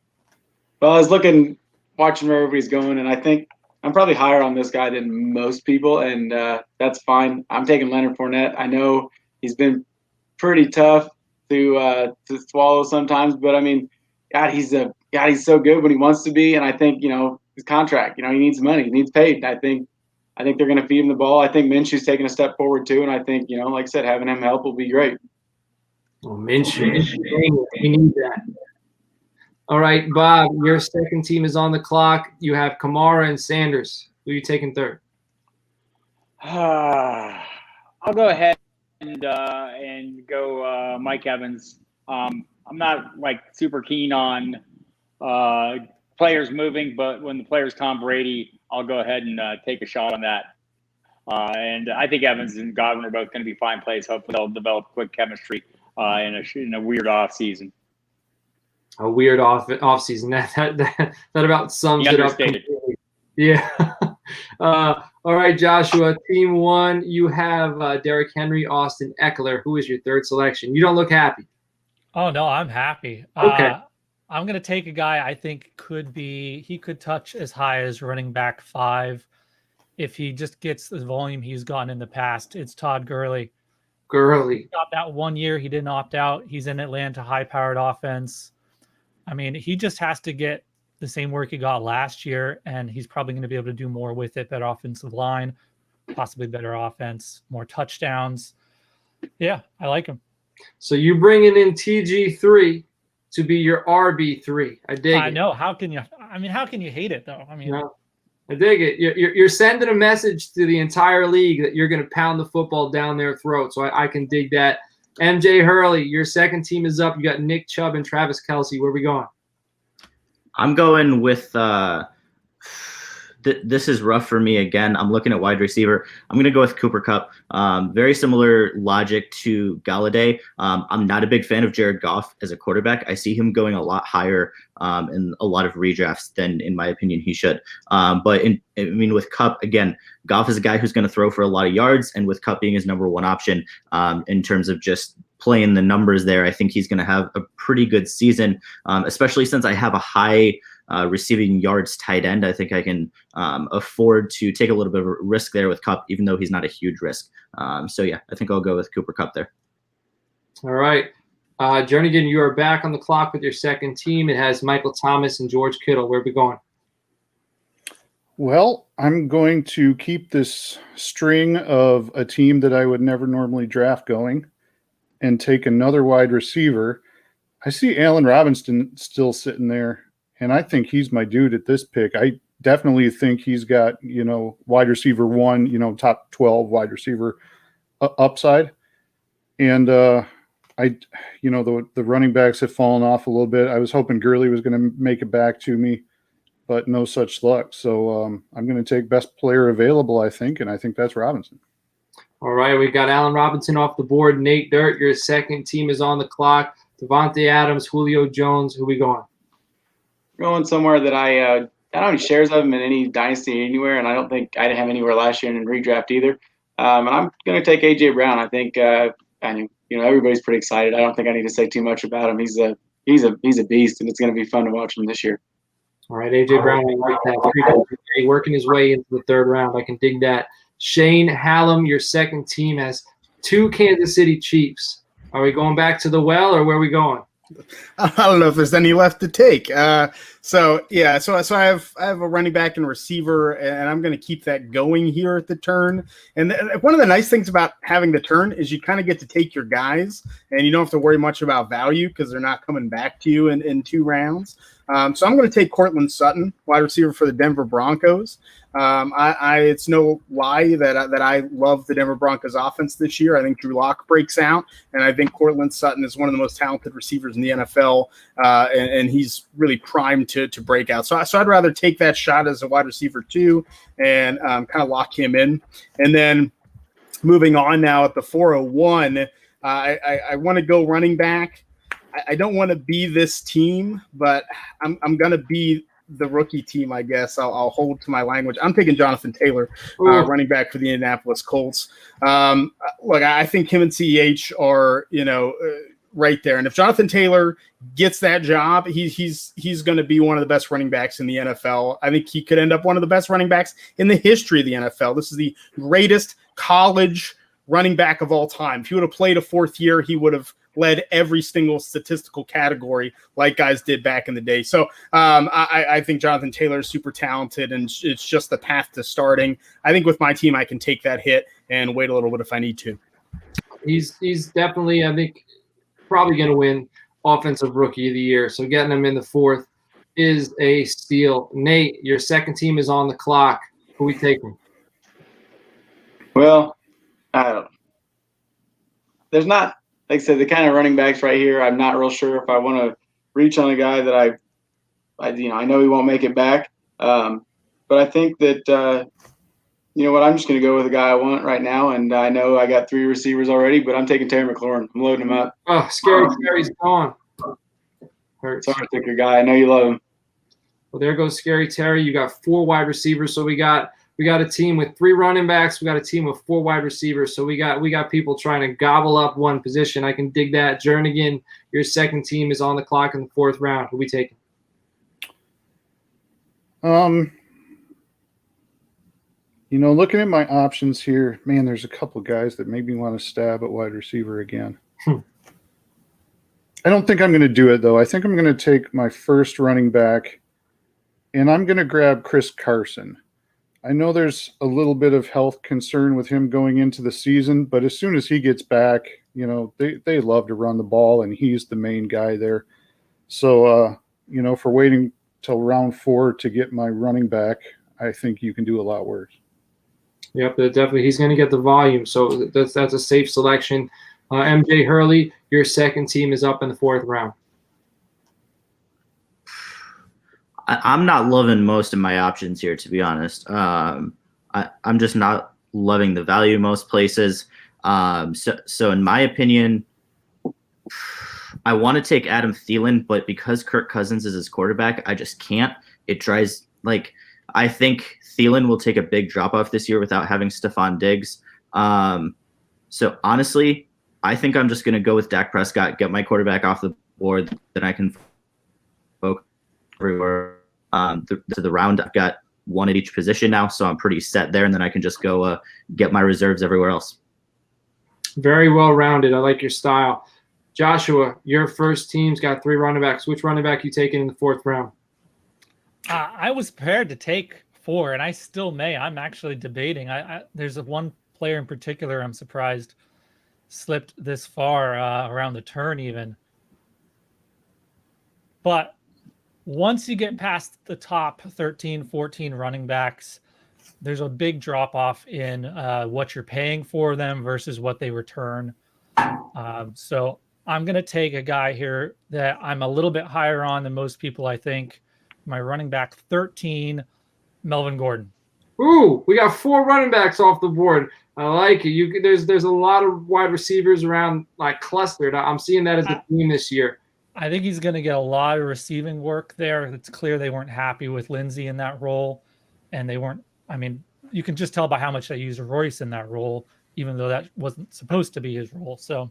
B: Well, I was watching where everybody's going, and I think I'm probably higher on this guy than most people, and that's fine. I'm taking Leonard Fournette. I know he's been pretty tough to swallow sometimes, but I mean, God, he's so good when he wants to be, and I think his contract, he needs money, he needs paid. I think they're going to feed him the ball. I think Minshew's taking a step forward too, and I think like I said, having him help will be great.
A: Oh, Minshew, we need that. All right, Bob, your second team is on the clock. You have Kamara and Sanders. Who are you taking third?
E: I'll go ahead and go Mike Evans. I'm not super keen on players moving, but when the player's Tom Brady, I'll go ahead and take a shot on that. And I think Evans and Godwin are both going to be fine plays. Hopefully they'll develop quick chemistry in a weird off season.
A: A weird off season. That about sums it up completely. Yeah. All right, Joshua. Team one, you have Derrick Henry, Austin Eckler. Who is your third selection? You don't look happy.
H: Oh no, I'm happy.
A: Okay.
H: I'm gonna take a guy I think he could touch as high as running back 5 if he just gets the volume he's gotten in the past. It's Todd Gurley. He got that 1 year. He didn't opt out. He's in Atlanta, high-powered offense. I mean, he just has to get the same work he got last year, and he's probably going to be able to do more with it. Better offensive line, possibly better offense, more touchdowns. Yeah, I like him.
A: So you bringing in TG3 to be your RB3. I dig it.
H: I know. How can you hate it, though? I mean,
A: I dig it. You're sending a message to the entire league that you're going to pound the football down their throat. So I can dig that. MJ Hurley, your second team is up. You got Nick Chubb and Travis Kelce. Where are we going?
G: I'm going with this is rough for me again. I'm looking at wide receiver. I'm going to go with Cooper Kupp. Very similar logic to Galladay. I'm not a big fan of Jared Goff as a quarterback. I see him going a lot higher in a lot of redrafts than, in my opinion, he should. But with Kupp, again, Goff is a guy who's going to throw for a lot of yards, and with Kupp being his number one option in terms of just playing the numbers there, I think he's going to have a pretty good season, especially since I have a high receiving yards tight end. I think I can afford to take a little bit of a risk there with Kupp, even though he's not a huge risk. So yeah, I think I'll go with Cooper Kupp there.
A: All right. Jernigan, you are back on the clock with your second team. It has Michael Thomas and George Kittle. Where are we going?
F: Well, I'm going to keep this string of a team that I would never normally draft going and take another wide receiver. I see Allen Robinson still sitting there, and I think he's my dude at this pick. I definitely think he's got, wide receiver 1, top 12 wide receiver upside. And the running backs have fallen off a little bit. I was hoping Gurley was going to make it back to me, but no such luck. So I'm going to take best player available, I think, and I think that's Robinson.
A: All right, we got Allen Robinson off the board. Nate Dirt, your second team is on the clock. Devontae Adams, Julio Jones. Who we going?
B: Going somewhere that I don't have any shares of him in any dynasty anywhere, and I don't think I didn't have anywhere last year in redraft either. And I'm going to take A.J. Brown. I think everybody's pretty excited. I don't think I need to say too much about him. He's a beast, and it's going to be fun to watch him this year.
A: All right, A.J. Brown, I like that. Working his way into the third round. I can dig that. Shane Hallam, your second team has 2 Kansas City Chiefs. Are we going back to the well, or where are we going?
D: I don't know if there's any left to take. So I have a running back and receiver, and I'm going to keep that going here at the turn. And one of the nice things about having the turn is you kind of get to take your guys, and you don't have to worry much about value because they're not coming back to you in 2 rounds. So I'm going to take Cortland Sutton, wide receiver for the Denver Broncos. It's no lie that I love the Denver Broncos offense this year. I think Drew Lock breaks out, and I think Cortland Sutton is one of the most talented receivers in the NFL, and he's really primed to break out. So I'd rather take that shot as a wide receiver too, and kind of lock him in. And then moving on now at the 401, I want to go running back. I don't want to be this team, but I'm going to be the rookie team, I guess. I'll hold to my language. I'm taking Jonathan Taylor, running back for the Indianapolis Colts. Look, I think him and CEH are, right there. And if Jonathan Taylor gets that job, he's going to be one of the best running backs in the NFL. I think he could end up one of the best running backs in the history of the NFL. This is the greatest college running back of all time. If he would have played a fourth year, he would have led every single statistical category like guys did back in the day. So I think Jonathan Taylor is super talented, and it's just the path to starting. I think with my team, I can take that hit and wait a little bit if I need to.
A: He's definitely, I think, probably going to win Offensive Rookie of the Year. So getting him in the 4th is a steal. Nate, your second team is on the clock. Who we taking?
B: Well, there's not, like I said, the kind of running backs right here. I'm not real sure if I want to reach on a guy that I know he won't make it back. But I think that I'm just going to go with the guy I want right now, and I know I got 3 receivers already, but I'm taking Terry McLaurin. I'm loading him up.
A: Oh, Scary Terry's gone. Hurts.
B: Sorry, Thicker guy. I know you love him.
A: Well, there goes Scary Terry. You got 4 wide receivers, so we got a team with 3 running backs. We got a team with 4 wide receivers. So we got people trying to gobble up one position. I can dig that. Jernigan, your second team is on the clock in the 4th round. Who we taking?
F: Looking at my options here, man, there's a couple guys that make me want to stab at wide receiver again. I don't think I'm going to do it, though. I think I'm going to take my first running back, and I'm going to grab Chris Carson. I know there's a little bit of health concern with him going into the season, but as soon as he gets back, they love to run the ball, and he's the main guy there. So, for waiting till round 4 to get my running back, I think you can do a lot worse.
A: Yep, definitely. He's going to get the volume, so that's a safe selection. MJ Hurley, your second team is up in the 4th round.
G: I'm not loving most of my options here, to be honest. I'm just not loving the value most places. So in my opinion, I want to take Adam Thielen, but because Kirk Cousins is his quarterback, I just can't. It tries I think Thielen will take a big drop off this year without having Stephon Diggs. So honestly, I think I'm just going to go with Dak Prescott, get my quarterback off the board, then I can focus everywhere. To the round, I've got 1 at each position now, so I'm pretty set there, and then I can just go get my reserves everywhere else.
A: Very well rounded. I like your style. Joshua, your first team's got 3 running backs. Which running back you taking in the 4th round?
H: I was prepared to take 4, and I still may. I'm actually debating. There's one player in particular I'm surprised slipped this far around the turn even. But once you get past the top 13, 14 running backs, there's a big drop off in what you're paying for them versus what they return. So I'm going to take a guy here that I'm a little bit higher on than most people, I think. My running back 13, Melvin Gordon.
A: Ooh, we got 4 running backs off the board. I like it. There's a lot of wide receivers around, clustered. I'm seeing that as a theme this year.
H: I think he's going to get a lot of receiving work there. It's clear they weren't happy with Lindsey in that role, and they weren't. I mean, you can just tell by how much they used Royce in that role, even though that wasn't supposed to be his role. So,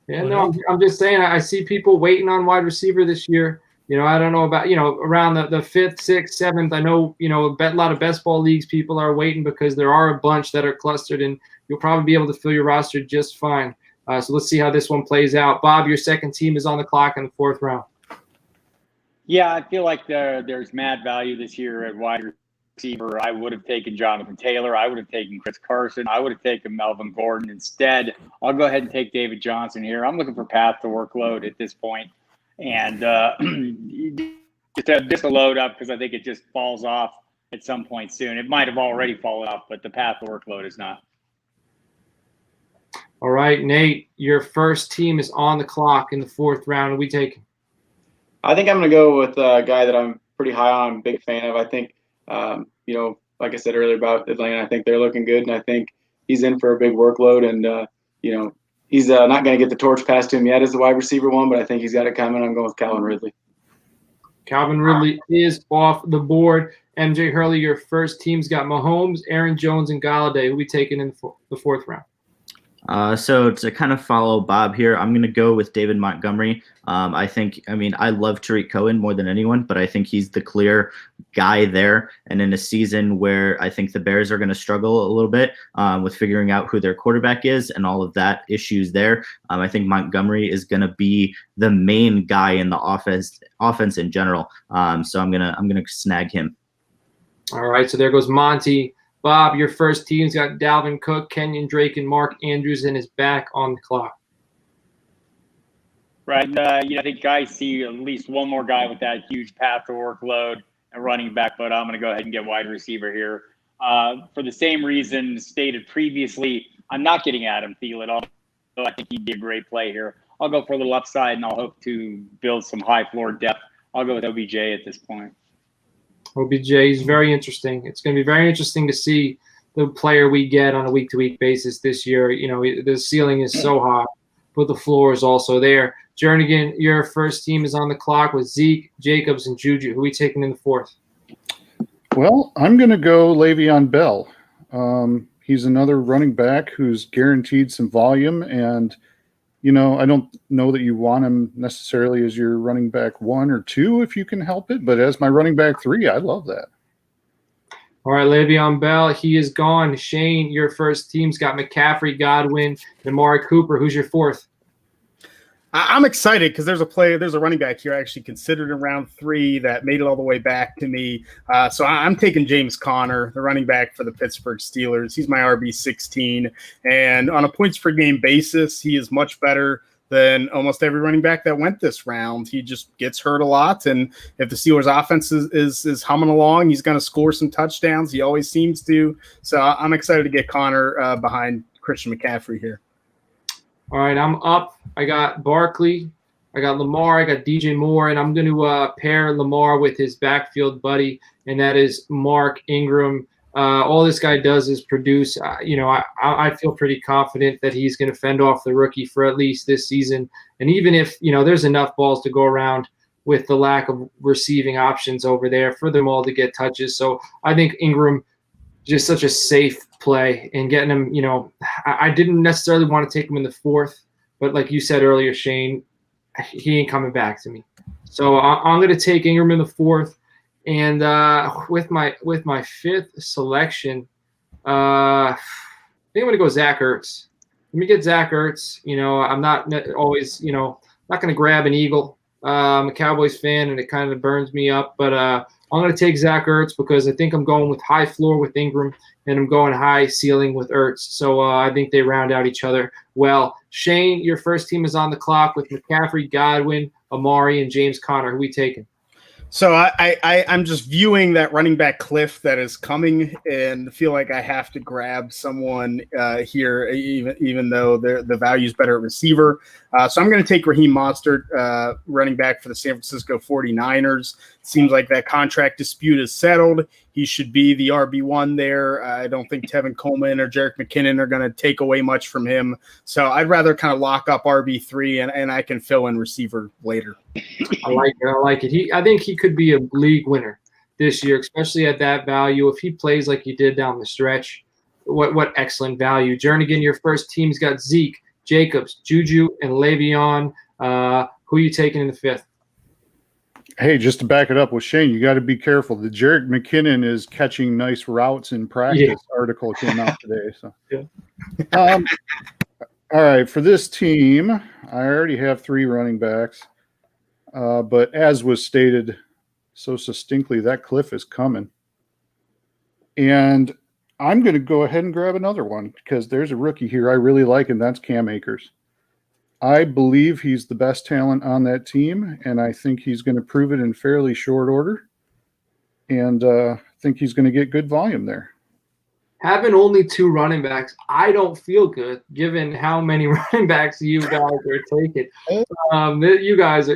A: yeah, no, I'm just saying. I see people waiting on wide receiver this year. I don't know about, around the 5th, 6th, 7th. I know, a lot of best ball leagues people are waiting because there are a bunch that are clustered, and you'll probably be able to fill your roster just fine. So let's see how this one plays out. Bob, your second team is on the clock in the 4th round.
E: Yeah, I feel like there's mad value this year at wide receiver. I would have taken Jonathan Taylor. I would have taken Chris Carson. I would have taken Melvin Gordon. Instead, I'll go ahead and take David Johnson here. I'm looking for path to workload at this point. and just a load up because I think it just falls off at some point soon. It might have already fallen off, but the path to workload is not.
A: All right, Nate, your first team is on the clock in the 4th round. Are we taking?
B: I think I'm going to go with a guy that I'm pretty high on, I'm a big fan of. I think, like I said earlier about Atlanta, I think they're looking good, and I think he's in for a big workload. And, he's not going to get the torch passed to him yet as the wide receiver one, but I think he's got it coming. I'm going with Calvin Ridley.
A: Calvin Ridley is off the board. MJ Hurley, your first team's got Mahomes, Aaron Jones, and Galladay. Who we taking in the 4th round?
G: So to kind of follow Bob here, I'm going to go with David Montgomery. I love Tariq Cohen more than anyone, but I think he's the clear guy there. And in a season where I think the Bears are going to struggle a little bit with figuring out who their quarterback is and all of that issues there, I think Montgomery is going to be the main guy in the offense in general. So I'm gonna snag him.
A: All right, so there goes Monty. Bob, your first team's got Dalvin Cook, Kenyon Drake, and Mark Andrews, and is back on the clock.
E: Right. I think I see at least one more guy with that huge path to workload and running back, but I'm going to go ahead and get wide receiver here. For the same reason stated previously, I'm not getting Adam Thielen, although I think he'd be a great play here. I'll go for a little upside, and I'll hope to build some high floor depth. I'll go with OBJ at this point.
A: OBJ is very interesting. It's going to be very interesting to see the player we get on a week-to-week basis this year. The ceiling is so high, but the floor is also there. Jernigan, your first team is on the clock with Zeke, Jacobs, and Juju. Who are we taking in the 4th?
F: Well, I'm going to go Le'Veon Bell. He's another running back who's guaranteed some volume, and I don't know that you want him necessarily as your running back 1 or 2 if you can help it, but as my running back 3, I love that.
A: All right, Le'Veon Bell, he is gone. Shane, your first team's got McCaffrey, Godwin, and Amari Cooper. Who's your 4th?
D: I'm excited because there's a running back here I actually considered in round 3 that made it all the way back to me. So I'm taking James Conner, the running back for the Pittsburgh Steelers. He's my RB16, and on a points per game basis, he is much better than almost every running back that went this round. He just gets hurt a lot, and if the Steelers' offense is humming along, he's going to score some touchdowns. He always seems to. So I'm excited to get Conner behind Christian McCaffrey here.
A: All right, I'm up. I got Barkley, I got Lamar, I got DJ Moore, and I'm going to pair Lamar with his backfield buddy, and that is Mark Ingram. All this guy does is produce. I feel pretty confident that he's going to fend off the rookie for at least this season. And even if, there's enough balls to go around with the lack of receiving options over there for them all to get touches. So I think Ingram just such a safe play, and getting him, I didn't necessarily want to take him in the 4th, but like you said earlier, Shane, he ain't coming back to me. So I'm going to take Ingram in the 4th, and with my 5th selection, I think I'm going to go Zach Ertz. Let me get Zach Ertz. I'm not always, not going to grab an Eagle. I'm a Cowboys fan, and it kind of burns me up, but I'm going to take Zach Ertz because I think I'm going with high floor with Ingram, and I'm going high ceiling with Ertz. So I think they round out each other well. Shane, your first team is on the clock with McCaffrey, Godwin, Amari, and James Conner. Who are we taking?
D: So I'm just viewing that running back cliff that is coming, and feel like I have to grab someone here, even though the value is better at receiver. So I'm going to take Raheem Mostert, running back for the San Francisco 49ers. Seems like that contract dispute is settled. He should be the RB1 there. I don't think Tevin Coleman or Jerick McKinnon are going to take away much from him. So I'd rather kind of lock up RB3, and I can fill in receiver later.
A: I like it. I think he could be a league winner this year, especially at that value. If he plays like he did down the stretch, what excellent value. Jernigan, your first team's got Zeke, Jacobs, Juju, and Le'Veon. Who are you taking in the 5th?
F: Hey, just to back it up with Shane, you got to be careful. The Jerick McKinnon is catching nice routes in practice article came out today. So, all right, for this team, I already have 3 running backs. But as was stated so succinctly, that cliff is coming. And I'm going to go ahead and grab another one because there's a rookie here I really like, and that's Cam Akers. I believe he's the best talent on that team, and I think he's going to prove it in fairly short order. And I think he's going to get good volume there.
A: Having only 2 running backs, I don't feel good given how many running backs you guys are taking. You guys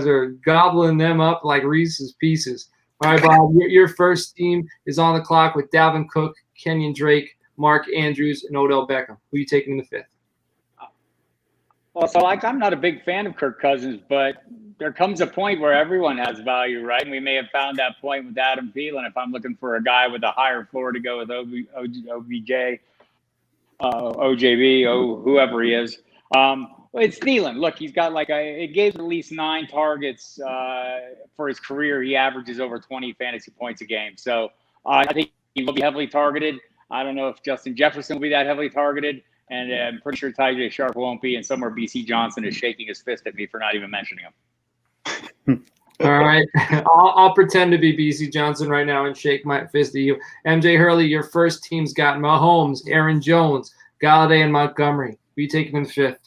A: are gobbling them up like Reese's Pieces. All right, Bob, your first team is on the clock with Dalvin Cook, Kenyon Drake, Mark Andrews, and Odell Beckham. Who are you taking in the 5th?
E: Well, so I'm not a big fan of Kirk Cousins, but there comes a point where everyone has value, right? And we may have found that point with Adam Thielen. If I'm looking for a guy with a higher floor to go with OBJ, OJB, whoever he is. It's Thielen. Look, he's got it gave at least 9 targets for his career. He averages over 20 fantasy points a game. So I think he will be heavily targeted. I don't know if Justin Jefferson will be that heavily targeted. And I'm pretty sure Tajay Sharp won't be. And somewhere BC Johnson is shaking his fist at me for not even mentioning him.
A: All right. I'll pretend to be BC Johnson right now and shake my fist at you. MJ Hurley, your first team's got Mahomes, Aaron Jones, Galladay, and Montgomery. Who are you taking in the 5th?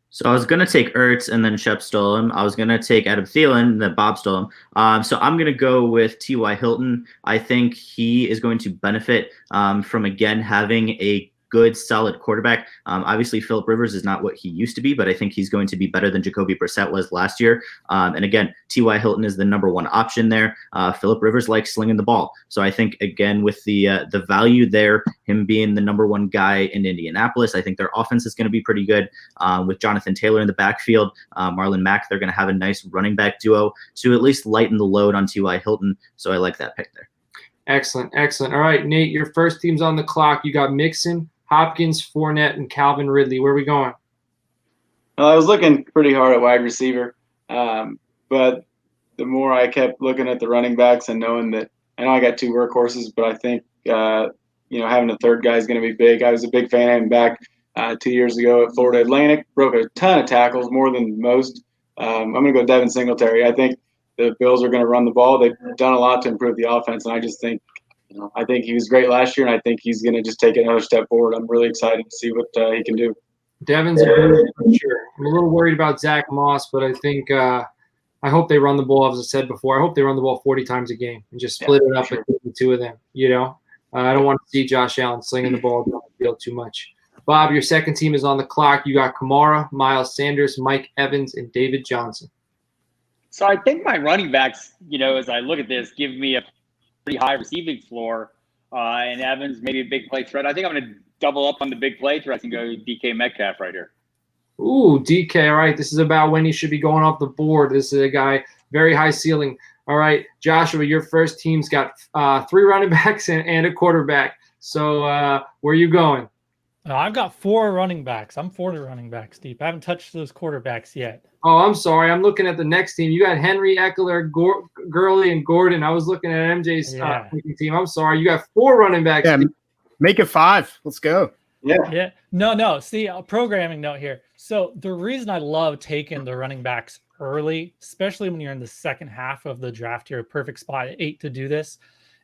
G: So I was going to take Ertz, and then Shep stole him. I was going to take Adam Thielen, and then Bob stole him. So I'm going to go with T.Y. Hilton. I think he is going to benefit from, again, having a good, solid quarterback. Obviously, Phillip Rivers is not what he used to be, but I think he's going to be better than Jacoby Brissett was last year. And again, T.Y. Hilton is the number 1 option there. Phillip Rivers likes slinging the ball. So I think, again, with the value there, him being the number 1 guy in Indianapolis, I think their offense is going to be pretty good. With Jonathan Taylor in the backfield, Marlon Mack, they're going to have a nice running back duo to at least lighten the load on T.Y. Hilton. So I like that pick there.
A: Excellent. All right, Nate, your first team's on the clock. You got Mixon, Hopkins, Fournette, and Calvin Ridley. Where are we going?
B: Well, I was looking pretty hard at wide receiver, but the more I kept looking at the running backs and knowing that I know I got 2 workhorses, but I think having a third guy is going to be big. I was a big fan of him back 2 years ago at Florida Atlantic. Broke a ton of tackles, more than most. I'm going to go Devin Singletary. I think the Bills are going to run the ball. They've done a lot to improve the offense, and I just think I think he was great last year, and I think he's going to just take another step forward. I'm really excited to see what he can do.
A: Devin's a good for sure. I'm a little worried about Zach Moss, but I think I hope they run the ball, as I said before. I hope they run the ball 40 times a game and just split it up between the 2 of them. I don't want to see Josh Allen slinging the ball down the field too much. Bob, your second team is on the clock. You got Kamara, Miles Sanders, Mike Evans, and David Johnson.
E: So I think my running backs, as I look at this, give me a pretty high receiving floor, and Evans maybe a big play threat. I think I'm going to double up on the big play threat and go DK Metcalf right here.
A: Ooh, DK. All right, this is about when he should be going off the board. This is a guy very high ceiling. All right, Joshua, your first team's got 3 running backs and a quarterback. So where are you going?
H: I've got 4 running backs. I'm 4 running backs deep. I haven't touched those quarterbacks yet.
A: Oh, I'm sorry. I'm looking at the next team. You got Henry, Eckler, Gurley, and Gordon. I was looking at MJ's team. I'm sorry. You got 4 running backs.
D: Yeah, make it 5. Let's go.
H: Yeah. No. See, a programming note here. So the reason I love taking the running backs early, especially when you're in the second half of the draft, you're a perfect spot at 8 to do this,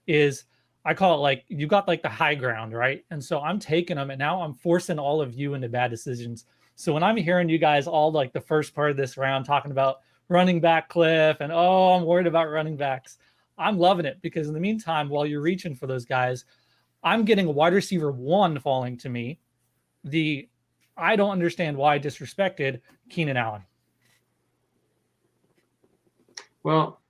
H: is I call it you got the high ground, right? And so I'm taking them, and now I'm forcing all of you into bad decisions. So when I'm hearing you guys all the first part of this round talking about running back cliff and, I'm worried about running backs, I'm loving it, because in the meantime, while you're reaching for those guys, I'm getting a wide receiver 1 falling to me. I don't understand why I disrespected Keenan Allen.
A: Well,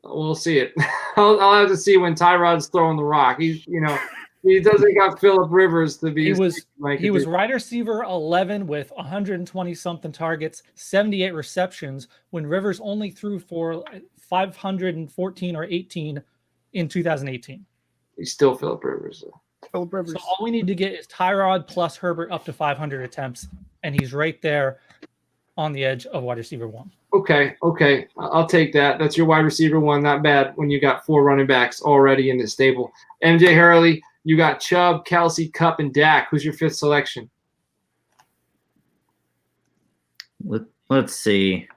A: we'll see it. I'll have to see when Tyrod's throwing the rock. He doesn't got Phillip Rivers to be.
H: He was wide receiver 11 with 120 something targets, 78 receptions, when Rivers only threw for 514 or 18 in 2018.
A: He's still Phillip Rivers.
D: Phillip Rivers.
H: So all we need to get is Tyrod plus Herbert up to 500 attempts, and he's right there on the edge of wide receiver 1.
A: Okay. I'll take that. That's your wide receiver 1. Not bad when you got 4 running backs already in the stable. MJ Hurley, you got Chubb, Kelsey, Kupp, and Dak. Who's your 5th selection?
G: Let's see.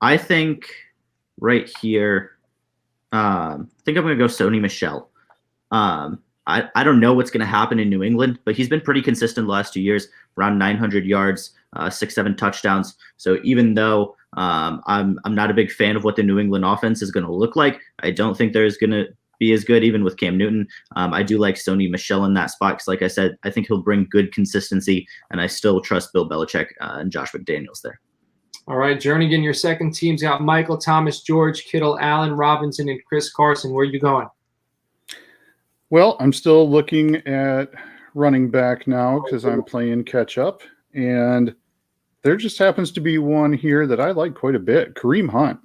G: I think right here, I think I'm going to go Sony Michel. I don't know what's going to happen in New England, but he's been pretty consistent the last 2 years, around 900 yards, 6-7 touchdowns. So even though I'm not a big fan of what the New England offense is going to look like, I don't think there's going to be as good even with Cam Newton. I do like Sony Michel in that spot because, like I said, I think he'll bring good consistency, and I still trust Bill Belichick and Josh McDaniels there.
A: All right, Jernigan, your second team's got Michael Thomas, George Kittle, Allen Robinson, and Chris Carson. Where are you going?
F: Well, I'm still looking at running back now because I'm playing catch up, and there just happens to be one here that I like quite a bit, Kareem Hunt.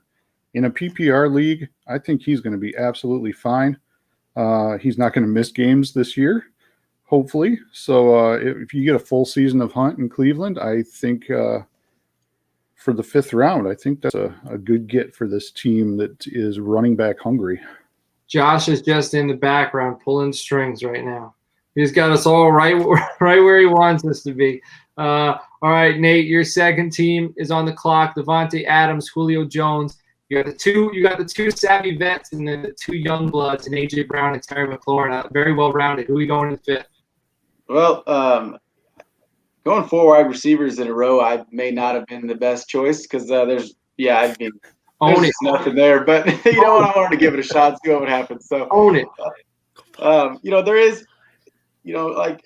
F: In a PPR league, I think he's going to be absolutely fine. He's not going to miss games this year, hopefully. So if you get a full season of Hunt in Cleveland, I think for the 5th round, I think that's a good get for this team that is running back hungry.
A: Josh is just in the background pulling strings right now. He's got us all right where he wants us to be. All right, Nate, your second team is on the clock. Devontae Adams, Julio Jones. You got the two savvy vets and then the 2 young bloods and AJ Brown and Terry McLaurin. Very well rounded. Who are we going in the 5th?
B: Well, going 4 wide receivers in a row, I may not have been the best choice because there's nothing there. But you know what? I wanted to give it a shot, see what would happen. So
A: own it.
B: There is, like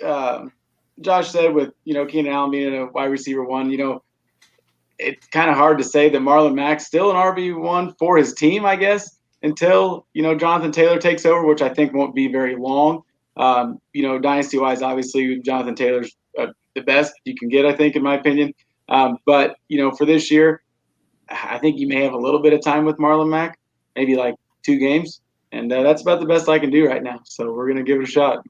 B: Josh said, with Keenan Allen being a wide receiver 1, it's kind of hard to say that Marlon Mack's still an RB1 for his team, I guess, until, Jonathan Taylor takes over, which I think won't be very long. Dynasty-wise, obviously, Jonathan Taylor's the best you can get, I think, in my opinion. But, for this year, I think you may have a little bit of time with Marlon Mack, maybe like 2 games. And that's about the best I can do right now. So we're going to give it a shot.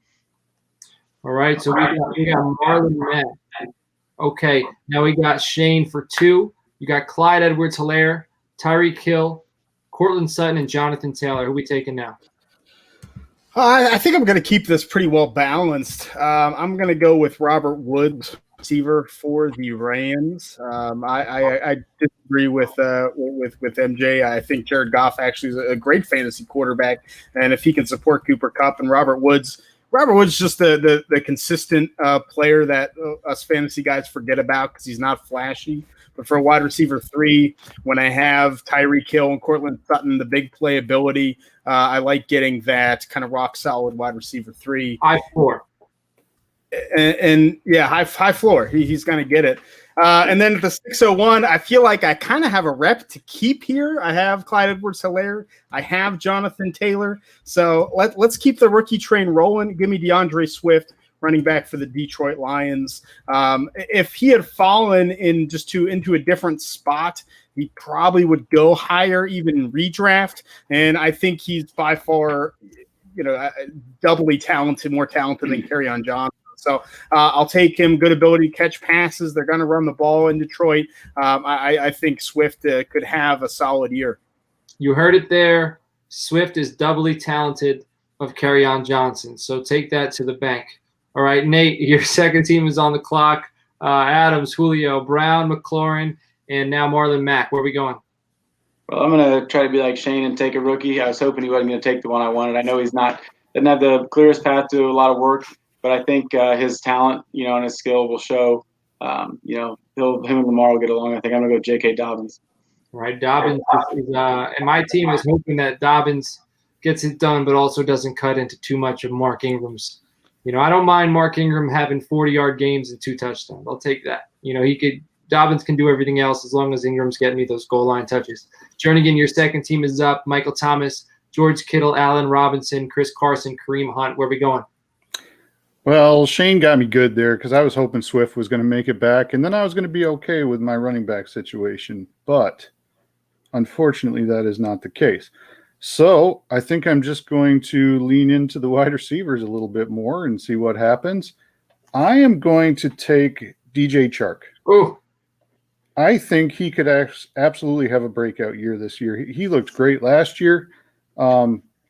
A: All right, so we got Marlon Mack. Okay, now we got Shane for 2. You got Clyde Edwards-Helaire, Tyreek Hill, Cortland Sutton, and Jonathan Taylor. Who are we taking now?
D: I think I'm going to keep this pretty well balanced. I'm going to go with Robert Woods, receiver for the Rams. I disagree with MJ. I think Jared Goff actually is a great fantasy quarterback, and if he can support Cooper Kupp and Robert Woods just the consistent player that us fantasy guys forget about because he's not flashy. But for a wide receiver 3, when I have Tyreek Hill and Cortland Sutton, the big playability, I like getting that kind of rock solid wide receiver 3.
A: High floor.
D: And high floor. He's going to get it. And then at the 601, I feel like I kind of have a rep to keep here. I have Clyde Edwards-Helaire. I have Jonathan Taylor. So let's keep the rookie train rolling. Give me DeAndre Swift, running back for the Detroit Lions. If he had fallen into a different spot, he probably would go higher, even in redraft. And I think he's by far, doubly talented, more talented than Kerryon Johnson. So I'll take him. Good ability to catch passes. They're going to run the ball in Detroit. I think Swift could have a solid year.
A: You heard it there. Swift is doubly talented of Kerryon Johnson. So take that to the bank. All right, Nate, your second team is on the clock. Adams, Julio, Brown, McLaurin, and now Marlon Mack. Where are we going?
B: Well, I'm going to try to be like Shane and take a rookie. I was hoping he wasn't going to take the one I wanted. I know he's doesn't have the clearest path to a lot of work. But I think his talent, and his skill will show. Him and Lamar will get along. I think I'm going to go J.K. Dobbins.
A: Right, Dobbins and my team is hoping that Dobbins gets it done, but also doesn't cut into too much of Mark Ingram's. I don't mind Mark Ingram having 40-yard games and 2 touchdowns. I'll take that. Dobbins can do everything else as long as Ingram's getting me those goal line touches. Jernigan, your second team is up. Michael Thomas, George Kittle, Allen Robinson, Chris Carson, Kareem Hunt. Where are we going?
F: Well, Shane got me good there because I was hoping Swift was going to make it back, and then I was going to be okay with my running back situation. But unfortunately, that is not the case. So I think I'm just going to lean into the wide receivers a little bit more and see what happens. I am going to take DJ Chark.
A: Oh,
F: I think he could absolutely have a breakout year this year. He looked great last year.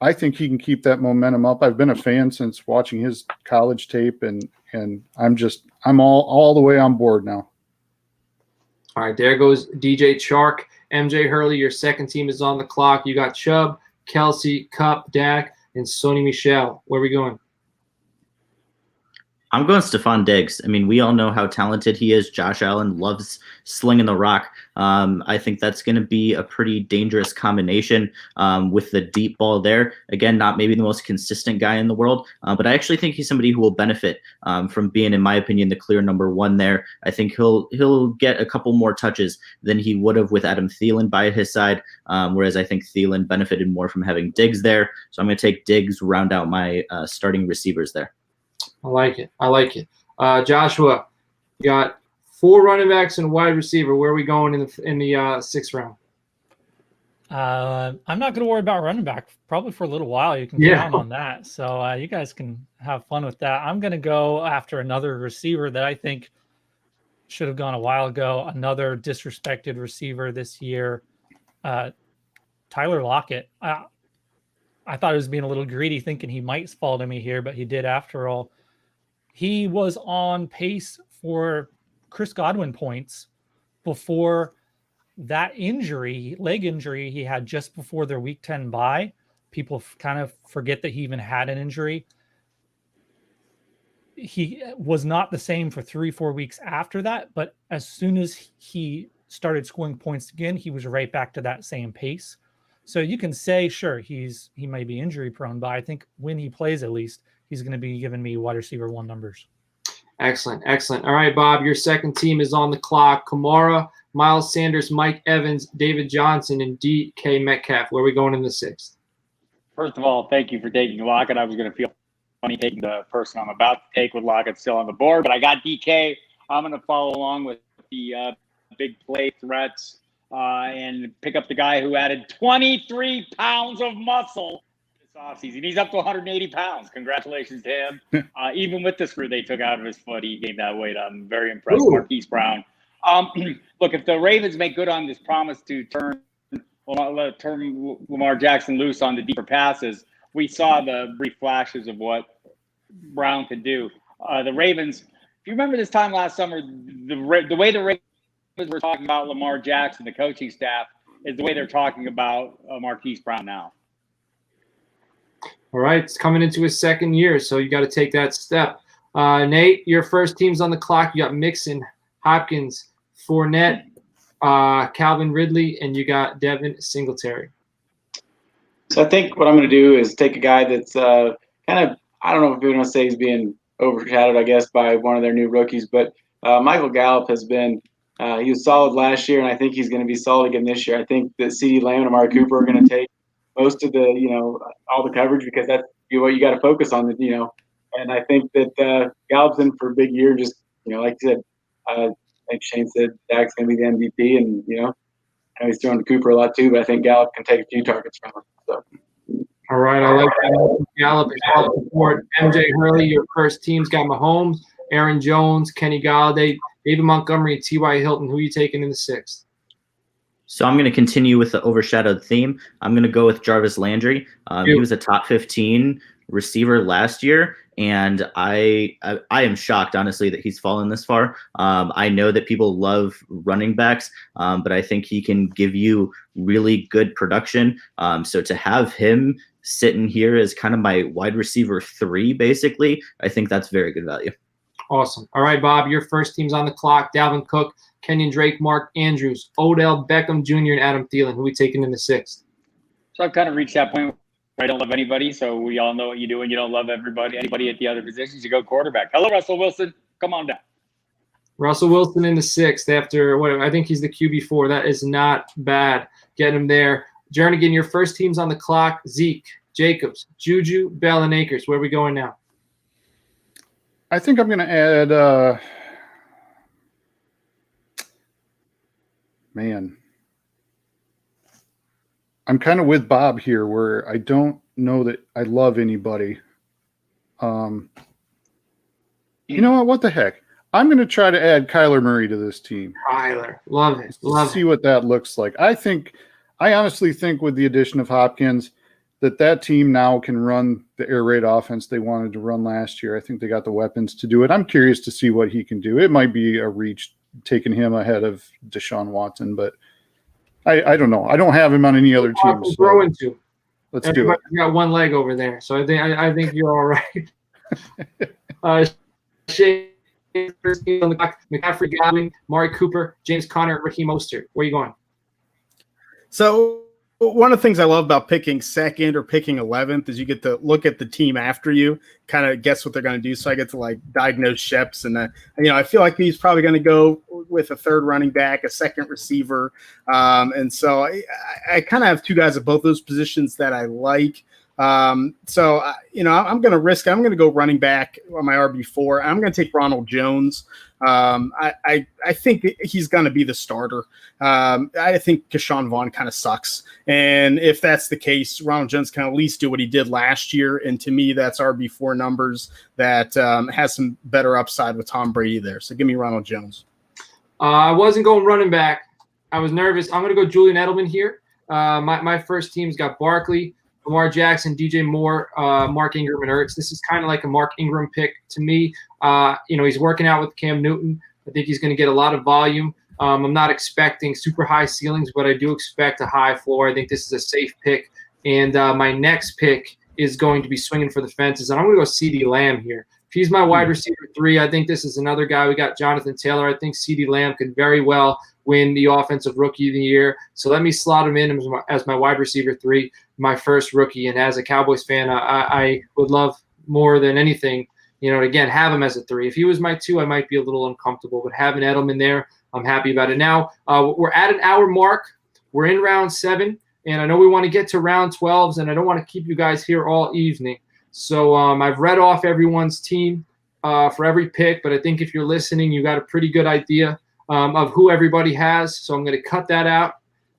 F: I think he can keep that momentum up. I've been a fan since watching his college tape, and I'm all the way on board now.
A: All right, there goes DJ Chark. MJ Hurley, your second team is on the clock. You got Chubb, Kelsey, Kupp, Dak, and Sony Michel. Where are we going?
G: I'm going Stephon Diggs. I mean, we all know how talented he is. Josh Allen loves slinging the rock. I think that's going to be a pretty dangerous combination with the deep ball there. Again, not maybe the most consistent guy in the world, but I actually think he's somebody who will benefit from being, in my opinion, the clear number one there. I think he'll get a couple more touches than he would have with Adam Thielen by his side, whereas I think Thielen benefited more from having Diggs there. So I'm going to take Diggs, round out my starting receivers there.
A: I like it. Joshua, you got 4 running backs and a wide receiver. Where are we going in the 6th round?
H: I'm not going to worry about running back probably for a little while. You can count on that. So you guys can have fun with that. I'm going to go after another receiver that I think should have gone a while ago. Another disrespected receiver this year, Tyler Lockett. I thought he was being a little greedy, thinking he might fall to me here, but he did after all. He was on pace for Chris Godwin points before that injury, leg injury he had just before their week 10 bye. People kind of forget that he even had an injury. He was not the same for 3-4 weeks after that, but as soon as he started scoring points again, he was right back to that same pace. So you can say, sure, he may be injury prone, but I think when he plays, at least, he's going to be giving me wide receiver 1 numbers.
A: Excellent. All right, Bob, your second team is on the clock. Kamara, Miles Sanders, Mike Evans, David Johnson, and DK Metcalf. Where are we going in the 6th?
E: First of all, thank you for taking Lockett. I was going to feel funny taking the person I'm about to take with Lockett still on the board, but I got DK. I'm going to follow along with the big play threats and pick up the guy who added 23 pounds of muscle this offseason. He's up to 180 pounds. Congratulations to him. Even with the screw they took out of his foot, he gained that weight. I'm very impressed.
A: Ooh.
E: Marquise Brown. Look, if the Ravens make good on this promise to turn Lamar Jackson loose on the deeper passes, we saw the brief flashes of what Brown could do. The Ravens, if you remember this time last summer, the way the Ravens were talking about Lamar Jackson, the coaching staff, is the way they're talking about Marquise Brown now.
A: All right, it's coming into his 2nd year, so you got to take that step. Nate, your first team's on the clock. You got Mixon, Hopkins, Fournette, Calvin Ridley, and you got Devin Singletary.
B: So I think what I'm going to do is take a guy that's kind of, I don't know if you're going to say he's being overshadowed, I guess, by one of their new rookies, but Michael Gallup has been he was solid last year, and I think he's going to be solid again this year. I think that CeeDee Lamb and Amari Cooper are going to take most of the, all the coverage because that's what you got to focus on, and I think that Gallup's in for a big year, just, like you said, like Shane said, Dak's going to be the MVP, and, I know he's throwing to Cooper a lot too, but I think Gallup can take a few targets from him. So.
A: All right, I like that. Gallup is off the board. MJ Hurley, your first team's got Mahomes, Aaron Jones, Kenny Galladay, David Montgomery, and T.Y. Hilton. Who are you taking in the 6th?
G: So I'm going to continue with the overshadowed theme. I'm going to go with Jarvis Landry. He was a top 15 receiver last year, and I am shocked, honestly, that he's fallen this far. I know that people love running backs, but I think he can give you really good production. So to have him sitting here as kind of my wide receiver 3, basically, I think that's very good value.
A: Awesome. All right, Bob, your first team's on the clock. Dalvin Cook, Kenyon Drake, Mark Andrews, Odell Beckham Jr., and Adam Thielen. Who are we taking in the 6th?
E: So I've kind of reached that point where I don't love anybody. So we all know what you do when you don't love anybody at the other positions. You go quarterback. Hello, Russell Wilson. Come on down.
A: Russell Wilson in the 6th after what I think he's the QB4. That is not bad. Get him there. Jernigan, your first team's on the clock. Zeke, Jacobs, Juju, Bell, and Akers. Where are we going now?
F: I think I'm going to add I'm kind of with Bob here where I don't know that I love anybody. You know what? What the heck? I'm going to try to add Kyler Murray to this team.
A: Kyler. Love it.
F: See what that looks like. I honestly think with the addition of Hopkins that team now can run the air raid offense they wanted to run last year. I think they got the weapons to do it. I'm curious to see what he can do. It might be a reach taking him ahead of Deshaun Watson, but I don't know. I don't have him on any other team. So
A: throw into.
F: Let's do it.
A: You got one leg over there, so I think you're all right. Shea, first team on the clock. McCaffrey, Godwin, Mari Cooper, James Conner, Raheem Mostert. Where are you going?
D: So one of the things I love about picking second or picking 11th is you get to look at the team after you, kind of guess what they're going to do. So I get to like diagnose Sheps, and I feel like he's probably going to go with a third running back, a second receiver, and so I kind of have two guys at both those positions that I like. I'm going to risk. I'm going to go running back on my RB4. I'm going to take Ronald Jones. I think he's going to be the starter. I think Keshawn Vaughn kind of sucks. And if that's the case, Ronald Jones can at least do what he did last year. And to me, that's RB4 numbers that has some better upside with Tom Brady there. So give me Ronald Jones.
A: I wasn't going running back. I was nervous. I'm going to go Julian Edelman here. My first team's got Barkley, Lamar Jackson, DJ Moore, Mark Ingram, and Ertz. This is kind of like a Mark Ingram pick to me. He's working out with Cam Newton. I think he's going to get a lot of volume. I'm not expecting super high ceilings, but I do expect a high floor. I think this is a safe pick. And my next pick is going to be swinging for the fences. And I'm going to go CeeDee Lamb here. If he's my wide receiver 3, I think this is another guy. We got Jonathan Taylor. I think CeeDee Lamb could very well win the Offensive Rookie of the Year. So let me slot him in as my wide receiver 3, my first rookie. And as a Cowboys fan, I would love more than anything, again, have him as a 3. If he was my 2, I might be a little uncomfortable. But having Edelman there, I'm happy about it. Now, we're at an hour mark. We're in round 7. And I know we want to get to round 12s, and I don't want to keep you guys here all evening. So I've read off everyone's team for every pick, but I think if you're listening, you got a pretty good idea of who everybody has. So I'm going to cut that out.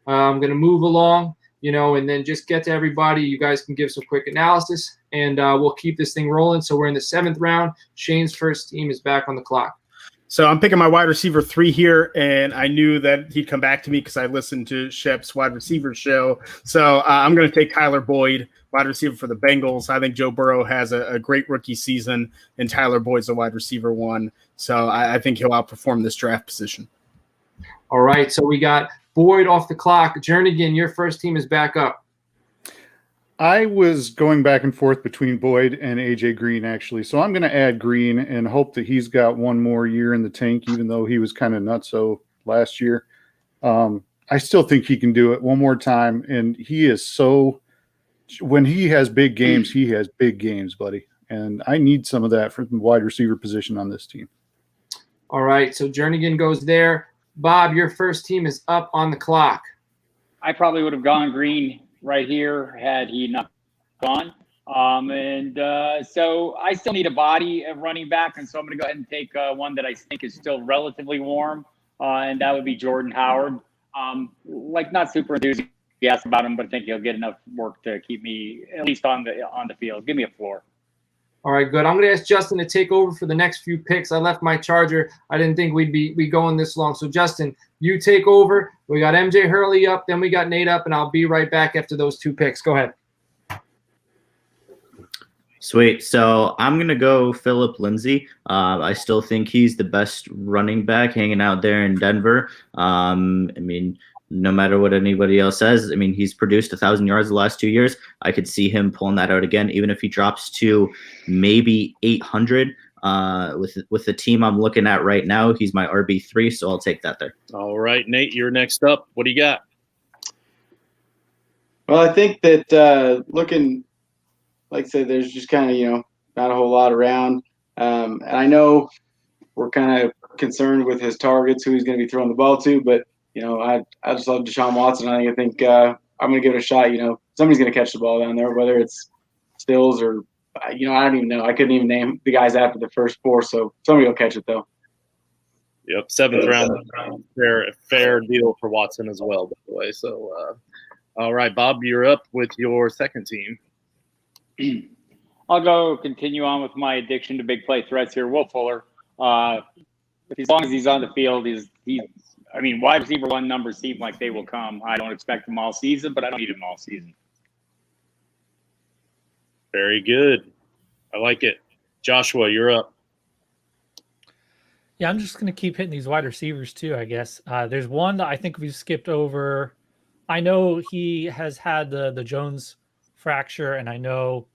A: I'm going to move along, and then just get to everybody. You guys can give some quick analysis, and we'll keep this thing rolling. So we're in the 7th round. Shane's first team is back on the clock.
D: So I'm picking my wide receiver 3 here, and I knew that he'd come back to me because I listened to Shep's wide receiver show. So I'm going to take Tyler Boyd, wide receiver for the Bengals. I think Joe Burrow has a great rookie season, and Tyler Boyd's a wide receiver 1. So I think he'll outperform this draft position.
A: All right, so we got Boyd off the clock. Jernigan, your first team is back up.
F: I was going back and forth between Boyd and AJ Green, actually. So I'm going to add Green and hope that he's got one more year in the tank, even though he was kind of nutso last year. I still think he can do it one more time. And he is when he has big games, he has big games, buddy. And I need some of that from the wide receiver position on this team.
A: All right, so Jernigan goes there. Bob, your first team is up on the clock.
E: I probably would have gone Green right here had he not gone. So I still need a body of running back, and so I'm going to go ahead and take one that I think is still relatively warm, and that would be Jordan Howard. Not super enthusiastic about him, but I think he'll get enough work to keep me at least on the field. Give me a floor.
A: All right, good. I'm going to ask Justin to take over for the next few picks. I left my charger. I didn't think we'd be going this long. So, Justin, you take over. We got MJ Hurley up, then we got Nate up, and I'll be right back after those 2 picks. Go ahead.
G: Sweet. So I'm going to go Phillip Lindsay. I still think he's the best running back hanging out there in Denver. No matter what anybody else says, he's produced 1,000 yards the last 2 years. I could see him pulling that out again, even if he drops to maybe 800. With the team I'm looking at right now, he's my RB3, so I'll take that there.
C: All right, Nate, you're next up. What do you got?
B: Well, I think that looking, like I said, there's just kind of, not a whole lot around. And I know we're kind of concerned with his targets, who he's going to be throwing the ball to, but I just love Deshaun Watson. I think I'm going to give it a shot. Somebody's going to catch the ball down there, whether it's Stills or, I don't even know. I couldn't even name the guys after the first 4, so somebody will catch it, though.
C: Yep, 7th round. Fair deal for Watson as well, by the way. So, all right, Bob, you're up with your second team.
E: I'll go continue on with my addiction to big play threats here. Will Fuller. As long as he's on the field, wide receiver 1 numbers seem like they will come. I don't expect them all season, but I don't need them all season.
C: Very good. I like it. Joshua, you're up.
H: Yeah, I'm just going to keep hitting these wide receivers too, I guess. There's one that I think we've skipped over. I know he has had the Jones fracture, and I know,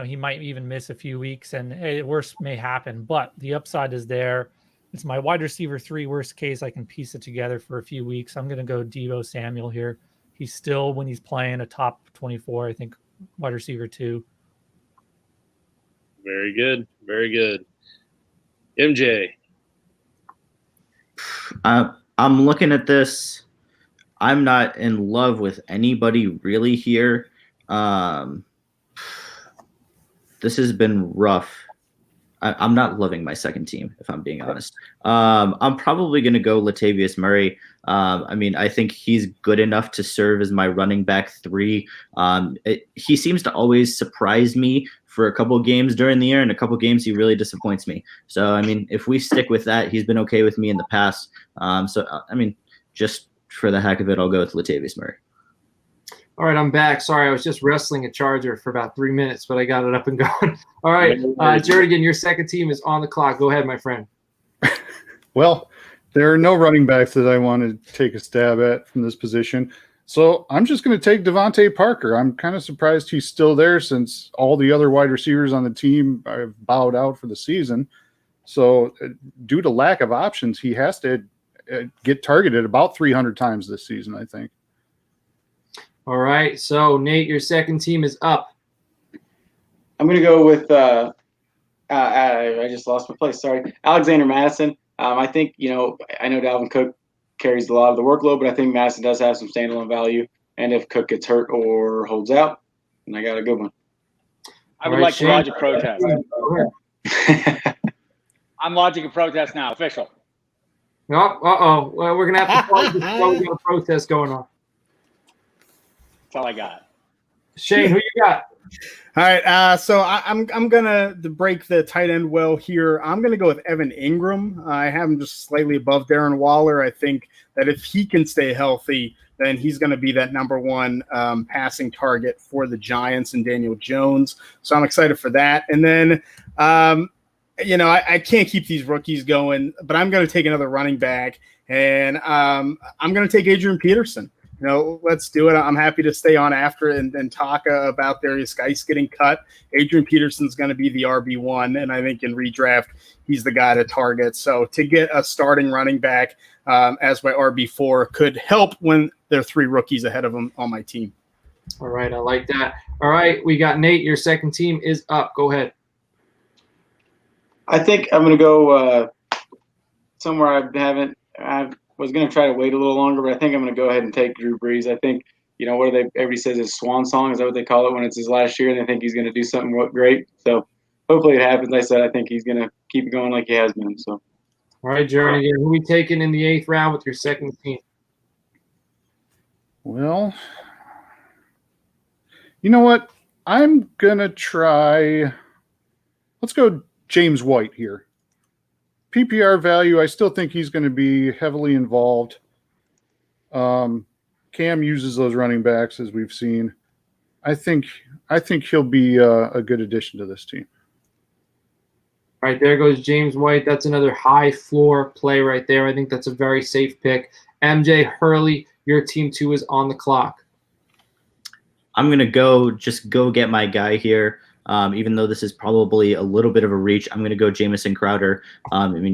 H: he might even miss a few weeks, and hey, worst may happen. But the upside is there. It's my wide receiver 3. Worst case, I can piece it together for a few weeks. I'm going to go Deebo Samuel here. He's still, when he's playing, a top 24, I think, wide receiver 2.
C: Very good. Very good. MJ.
G: I'm looking at this. I'm not in love with anybody really here. This has been rough. I'm not loving my second team, if I'm being honest. I'm probably going to go Latavius Murray. I think he's good enough to serve as my running back 3. He seems to always surprise me for a couple of games during the year, and a couple of games he really disappoints me. So, if we stick with that, he's been okay with me in the past. Just for the heck of it, I'll go with Latavius Murray.
A: All right, I'm back. Sorry, I was just wrestling a charger for about 3 minutes, but I got it up and going. All right, Jernigan, your second team is on the clock. Go ahead, my friend.
F: Well, there are no running backs that I want to take a stab at from this position. So I'm just going to take Devontae Parker. I'm kind of surprised he's still there since all the other wide receivers on the team have bowed out for the season. So due to lack of options, he has to get targeted about 300 times this season, I think.
A: All right, so Nate, your second team is up.
B: I'm going to go with I just lost my place. Sorry, Alexander Madison. I think I know Dalvin Cook carries a lot of the workload, but I think Madison does have some standalone value. And if Cook gets hurt or holds out, then I got a good one.
E: I would like to lodge a protest. I'm lodging a protest now, official.
A: Well, we're going to have to pause this while we got a protest going on.
E: That's all I got.
A: Shane, who you got?
D: All right, so I'm gonna break the tight end well here. I'm gonna go with Evan Ingram. I have him just slightly above Darren Waller. I think that if he can stay healthy, then he's going to be that number 1 passing target for the Giants and Daniel Jones. So I'm excited for that. And then, I can't keep these rookies going, but I'm going to take another running back, and I'm going to take Adrian Peterson. Let's do it. I'm happy to stay on after and talk about Darius Geis getting cut. Adrian Peterson's going to be the RB1, and I think in redraft, he's the guy to target. So to get a starting running back as my RB4 could help when there are 3 rookies ahead of him on my team.
A: All right, I like that. All right, we got Nate. Your second team is up. Go ahead.
B: I think I'm going to go somewhere I was going to try to wait a little longer, but I think I'm going to go ahead and take Drew Brees. I think, everybody says his swan song. Is that what they call it when it's his last year? And they think he's going to do something great. So hopefully it happens. Like I said, I think he's going to keep it going like he has been. So.
A: All right, Jernigan, who are we taking in the 8th round with your second team?
F: Well, you know what? I'm going to try – let's go James White here. PPR value, I still think he's going to be heavily involved. Cam uses those running backs, as we've seen. I think he'll be a good addition to this team.
A: All right, there goes James White. That's another high floor play right there. I think that's a very safe pick. MJ Hurley, your team 2 is on the clock.
G: I'm going to go get my guy here. Even though this is probably a little bit of a reach, I'm going to go Jamison Crowder.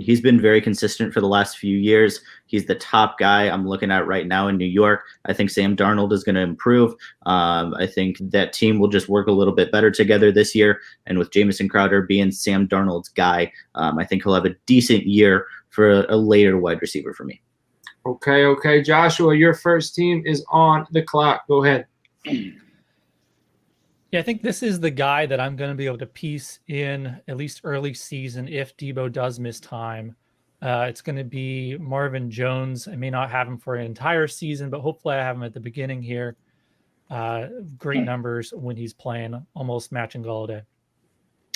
G: He's been very consistent for the last few years. He's the top guy I'm looking at right now in New York. I think Sam Darnold is going to improve. I think that team will just work a little bit better together this year. And with Jamison Crowder being Sam Darnold's guy, I think he'll have a decent year for a later wide receiver for me.
A: Okay. Joshua, your first team is on the clock. Go ahead.
H: Yeah, I think this is the guy that I'm going to be able to piece in at least early season if Deebo does miss time. It's going to be Marvin Jones. I may not have him for an entire season, but hopefully I have him at the beginning here. Great numbers when he's playing, almost matching Golladay.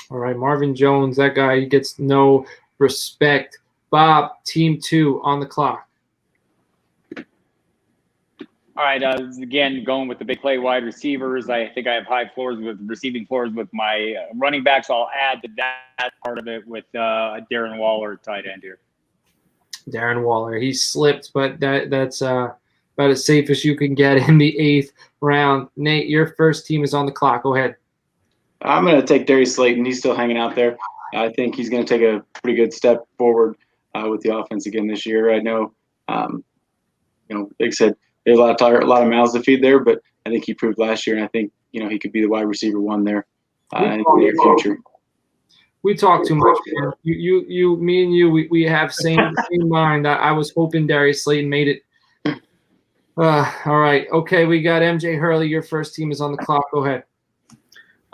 A: All right, Marvin Jones, that guy, he gets no respect. Bob, team 2 on the clock.
E: All right, again, going with the big play wide receivers. I think I have high floors with receiving floors with my running backs. I'll add to that part of it with Darren Waller, tight end here.
A: Darren Waller, he slipped, but that's about as safe as you can get in the 8th round. Nate, your first team is on the clock. Go ahead.
B: I'm going to take Darius Slayton. He's still hanging out there. I think he's going to take a pretty good step forward with the offense again this year. I know, like I said, there's a lot of mouths to feed there, but I think he proved last year, and I think he could be the wide receiver one there in the near future.
A: We talk too much, man. Me and you, we have same mind. I was hoping Darius Slayton made it. All right. Okay, we got MJ Hurley. Your first team is on the clock. Go ahead.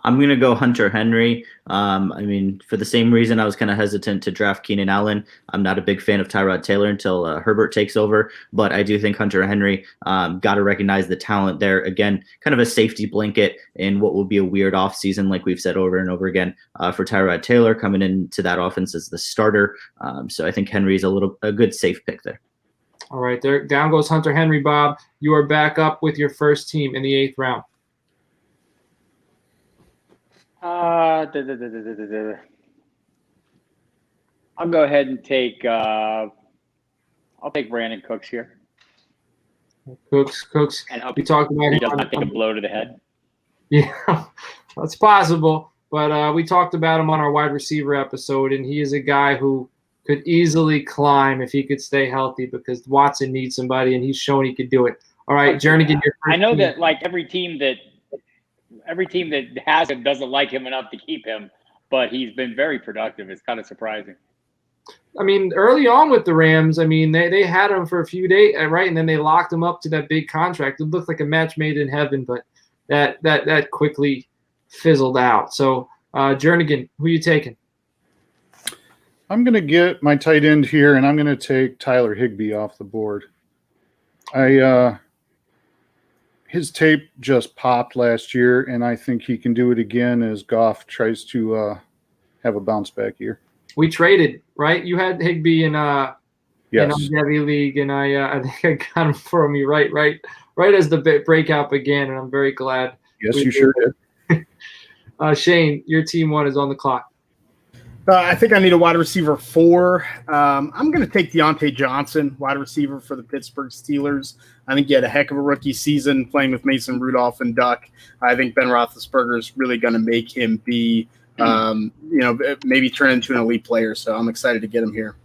G: I'm going to go Hunter Henry. For the same reason I was kind of hesitant to draft Keenan Allen. I'm not a big fan of Tyrod Taylor until Herbert takes over, but I do think Hunter Henry got to recognize the talent there. Again, kind of a safety blanket in what will be a weird offseason, like we've said over and over again, for Tyrod Taylor coming into that offense as the starter. So I think Henry is a good safe pick there.
A: All right, there down goes Hunter Henry. Bob, you are back up with your first team in the 8th round.
E: I'll go ahead and take. I'll take Brandon Cooks here.
A: Cooks.
E: And
A: we talked about
E: he doesn't take a blow to the head.
A: Yeah, that's possible. But we talked about him on our wide receiver episode, and he is a guy who could easily climb if he could stay healthy because Watson needs somebody, and he's shown he could do it. All right, Jernigan.
E: I know that like every team that has him doesn't like him enough to keep him, but he's been very productive. It's kind of surprising.
A: I mean, early on with the Rams, they had him for a few days, right? And then they locked him up to that big contract. It looked like a match made in heaven, but that quickly fizzled out. So, Jernigan, who are you taking?
F: I'm going to get my tight end here, and I'm going to take Tyler Higbee off the board. His tape just popped last year, and I think he can do it again as Goff tries to have a bounce back year.
A: We traded, right? You had Higbee in
F: yes.
A: in our Debbie League, and I think I got him for me right as the breakout began, and I'm very glad.
F: Yes, you sure did.
A: Shane, your team 1 is on the clock.
D: I think I need a wide receiver 4. I'm going to take Deontay Johnson, wide receiver for the Pittsburgh Steelers. I think he had a heck of a rookie season playing with Mason Rudolph and Duck. I think Ben Roethlisberger is really going to make him be, maybe turn into an elite player. So I'm excited to get him here.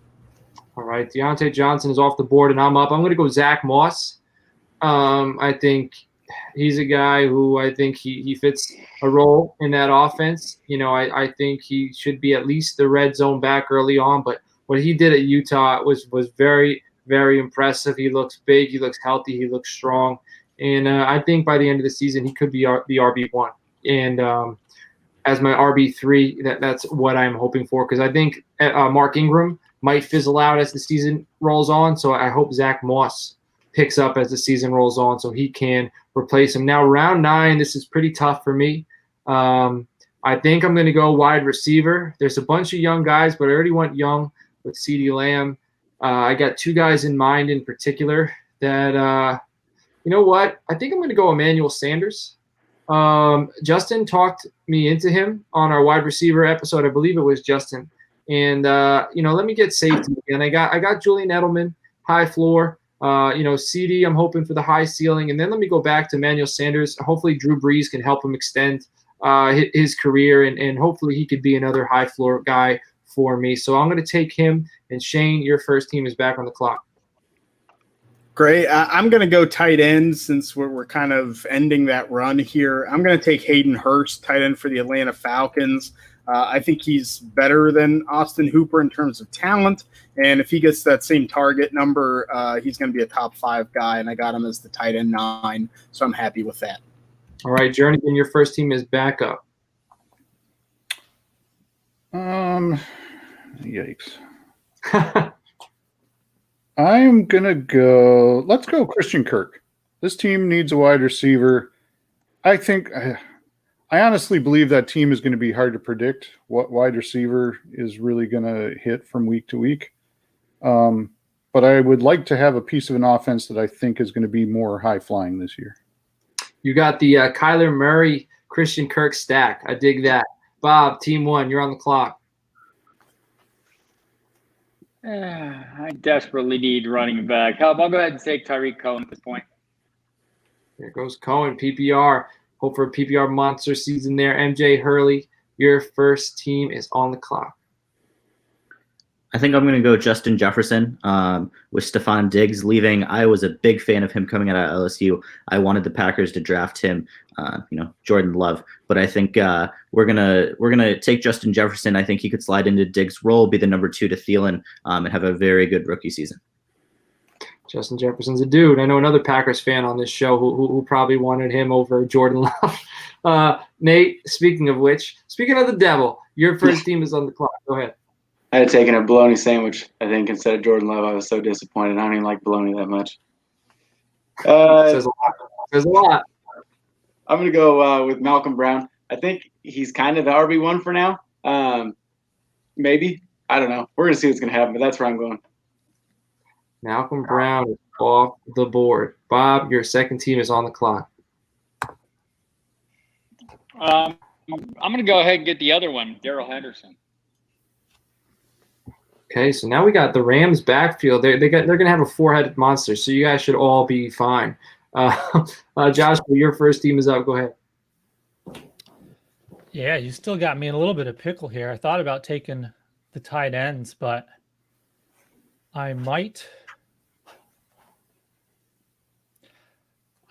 A: All right, Deontay Johnson is off the board, and I'm up. I'm going to go Zach Moss. I think he's a guy who I think he fits a role in that offense. I think he should be at least the red zone back early on, but what he did at Utah was very, very impressive. He looks big, he looks healthy, he looks strong, and I think by the end of the season he could be the RB1. And as my RB3, that's what I'm hoping for because I think Mark Ingram might fizzle out as the season rolls on, so I hope Zach Moss picks up as the season rolls on so he can replace him. Now, round 9, this is pretty tough for me. I think I'm going to go wide receiver. There's a bunch of young guys, but I already went young with CeeDee Lamb. I got 2 guys in mind in particular that, you know what? I think I'm going to go Emmanuel Sanders. Justin talked me into him on our wide receiver episode. I believe it was Justin. And, let me get safety again. I got Julian Edelman, high floor. CD, I'm hoping for the high ceiling. And then let me go back to Emmanuel Sanders. Hopefully Drew Brees can help him extend his career, and hopefully he could be another high floor guy for me. So I'm going to take him. And Shane, your first team is back on the clock.
D: Great. I'm going to go tight end since we're kind of ending that run here. I'm going to take Hayden Hurst, tight end for the Atlanta Falcons. I think he's better than Austin Hooper in terms of talent. And if he gets that same target number, he's going to be a top 5 guy. And I got him as the tight end 9. So I'm happy with that.
A: All right, Jernigan, your first team is back up.
F: Yikes. I'm going to go – let's go Christian Kirk. This team needs a wide receiver. I honestly believe that team is going to be hard to predict what wide receiver is really going to hit from week to week. But I would like to have a piece of an offense that I think is going to be more high-flying this year.
A: You got the Kyler Murray, Christian Kirk stack. I dig that. Bob, team 1, you're on the clock.
E: I desperately need running back. I'll go ahead and take Tyreek Cohen at this point.
A: There goes Cohen, PPR. Hope for a PPR monster season there. MJ Hurley, your first team is on the clock.
G: I think I'm going to go Justin Jefferson with Stephon Diggs leaving. I was a big fan of him coming out of LSU. I wanted the Packers to draft him, Jordan Love. But I think we're gonna take Justin Jefferson. I think he could slide into Diggs' role, be the number 2 to Thielen, and have a very good rookie season.
A: Justin Jefferson's a dude. I know another Packers fan on this show who probably wanted him over Jordan Love. Nate, speaking of the devil, your first team is on the clock. Go ahead.
B: I had taken a bologna sandwich, I think, instead of Jordan Love. I was so disappointed. I don't even like bologna that much.
A: Says a lot.
B: I'm going to go with Malcolm Brown. I think he's kind of the RB1 for now. Maybe. I don't know. We're going to see what's going to happen, but that's where I'm going.
A: Malcolm Brown is off the board. Bob, your second team is on the clock.
E: I'm going to go ahead and get the other one, Darrell Henderson.
A: Okay, so now we got the Rams backfield. They're going to have a 4-headed monster, so you guys should all be fine. Josh, your first team is up. Go ahead.
H: Yeah, you still got me in a little bit of pickle here. I thought about taking the tight ends, but I might.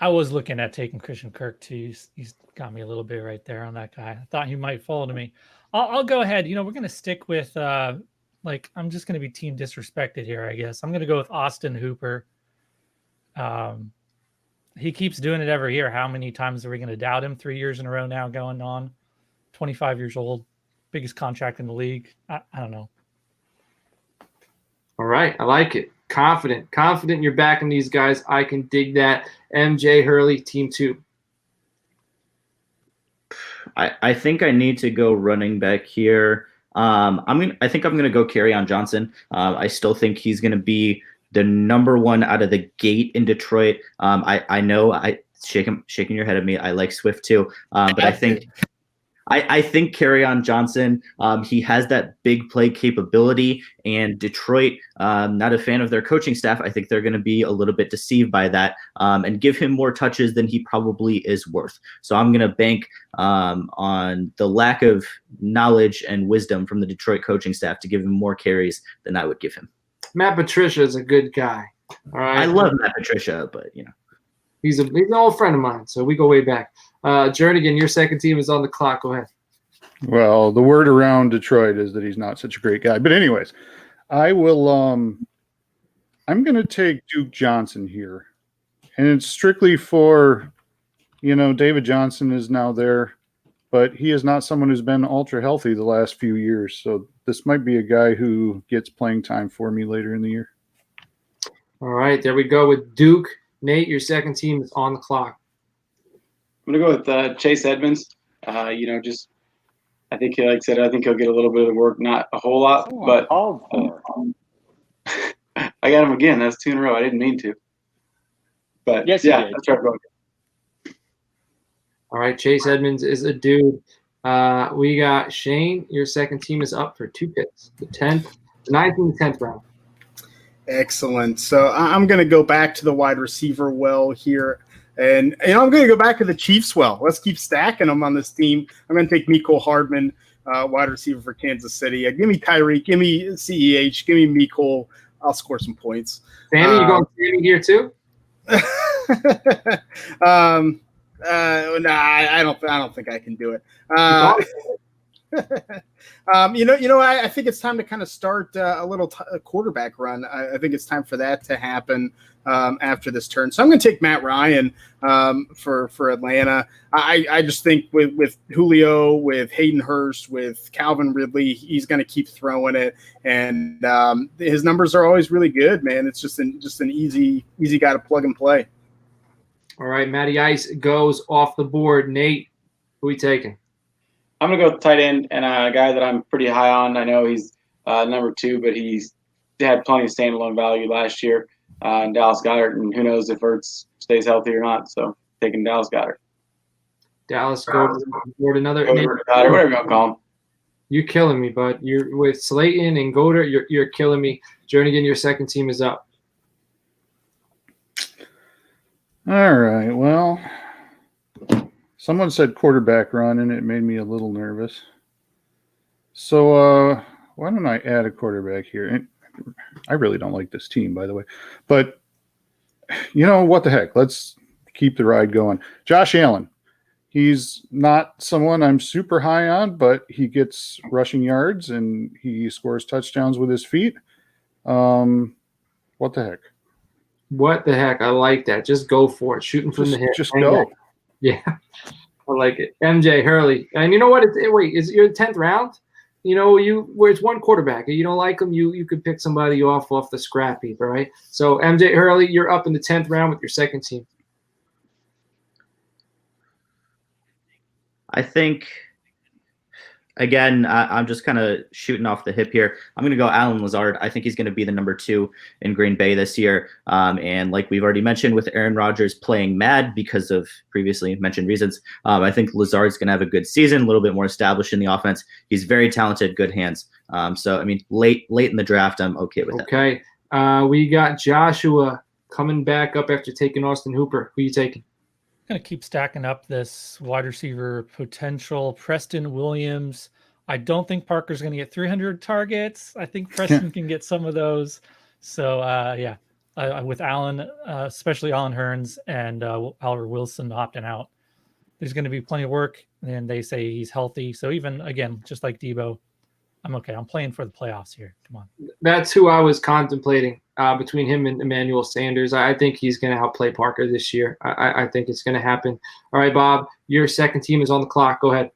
H: I was looking at taking Christian Kirk too. He's got me a little bit right there on that guy. I thought he might fall to me. I'll go ahead. We're going to stick with I'm just going to be team disrespected here, I guess. I'm going to go with Austin Hooper. He keeps doing it every year. How many times are we going to doubt him? 3 years in a row now going on. 25 years old. Biggest contract in the league. I don't know.
A: All right. I like it. Confident you're backing these guys. I can dig that. MJ Hurley, team 2.
G: I think I need to go running back here. I think I'm gonna go Kerryon Johnson. I still think he's gonna be the number 1 out of the gate in Detroit. I know shaking your head at me. I like Swift too, but I think Kerryon Johnson. He has that big play capability, and Detroit. Not a fan of their coaching staff. I think they're going to be a little bit deceived by that, and give him more touches than he probably is worth. So I'm going to bank on the lack of knowledge and wisdom from the Detroit coaching staff to give him more carries than I would give him.
A: Matt Patricia is a good guy. All right.
G: I love Matt Patricia, but
A: he's an old friend of mine, so we go way back. Jernigan, your second team is on the clock. Go ahead.
F: Well, the word around Detroit is that he's not such a great guy. But anyways, I will I'm going to take Duke Johnson here. And it's strictly for, David Johnson is now there, but he is not someone who's been ultra healthy the last few years. So this might be a guy who gets playing time for me later in the year.
A: All right, there we go with Duke. Nate, your second team is on the clock.
B: I'm going to go with Chase Edmonds. I think, like I said, I think he'll get a little bit of the work, not a whole lot, but I got him again. That's 2 in a row. I didn't mean to. But,
E: yes,
B: yeah, that's right.
A: All right, Chase Edmonds is a dude. We got Shane. Your second team is up for 2 picks, the 10th, the 9th, and the 10th round.
D: Excellent. So I'm going to go back to the wide receiver well here. And I'm going to go back to the Chiefs well. Let's keep stacking them on this team. I'm going to take Mecole Hardman, wide receiver for Kansas City. Give me Tyreek. Give me CEH. Give me Mecole. I'll score some points.
A: Sammy, you going Sammy here too?
D: Nah, I don't think I can do it. I think it's time to kind of start a little quarterback run. I think it's time for that to happen after this turn. So I'm going to take Matt Ryan for Atlanta. I just think with Julio, with Hayden Hurst, with Calvin Ridley, he's going to keep throwing it, and his numbers are always really good, man. It's just an easy guy to plug and play.
A: All right, Matty Ice goes off the board. Nate, who are we taking?
B: I'm going to go with tight end and a guy that I'm pretty high on. I know he's number 2, but he's had plenty of standalone value last year. Dallas Goedert, and who knows if Ertz stays healthy or not. So taking Dallas Goedert.
A: Dallas Goedert, another
B: Goedert, whatever you want to call him.
A: You're killing me, bud. You're with Slayton and Goedert. You're killing me. Jernigan, your second team is up.
F: All right. Well, Someone said quarterback run, and it made me a little nervous. So why don't I add a quarterback here? And I really don't like this team, by the way. But, what the heck? Let's keep the ride going. Josh Allen. He's not someone I'm super high on, but he gets rushing yards and he scores touchdowns with his feet. What the heck?
A: What the heck? I like that. Just go for it. Shooting from the hip.
F: Just go.
A: Yeah, I like it. MJ Hurley. And you know what? Wait, is it your 10th round? Where it's one quarterback. You don't like him, you could pick somebody off the scrap heap, all right? So MJ Hurley, you're up in the 10th round with your second team.
G: I think, again, I'm just kind of shooting off the hip here. I'm going to go Alan Lazard. I think he's going to be the number 2 in Green Bay this year. And like we've already mentioned, with Aaron Rodgers playing mad because of previously mentioned reasons, I think Lazard's going to have a good season, a little bit more established in the offense. He's very talented, good hands. So, I mean, late in the draft, I'm okay with that.
A: Okay. We got Joshua coming back up after taking Austin Hooper. Who are you taking?
H: Going to keep stacking up this wide receiver potential. Preston Williams. I don't think Parker's going to get 300 targets. I think Preston can get some of those. So, with Allen, especially Allen Hearns and Albert Wilson opting out, there's going to be plenty of work. And they say he's healthy. So even, again, just like Debo, I'm okay. I'm playing for the playoffs here. Come on.
A: That's who I was contemplating between him and Emmanuel Sanders. I think he's going to outplay Parker this year. I think it's going to happen. All right, Bob, your second team is on the clock. Go ahead.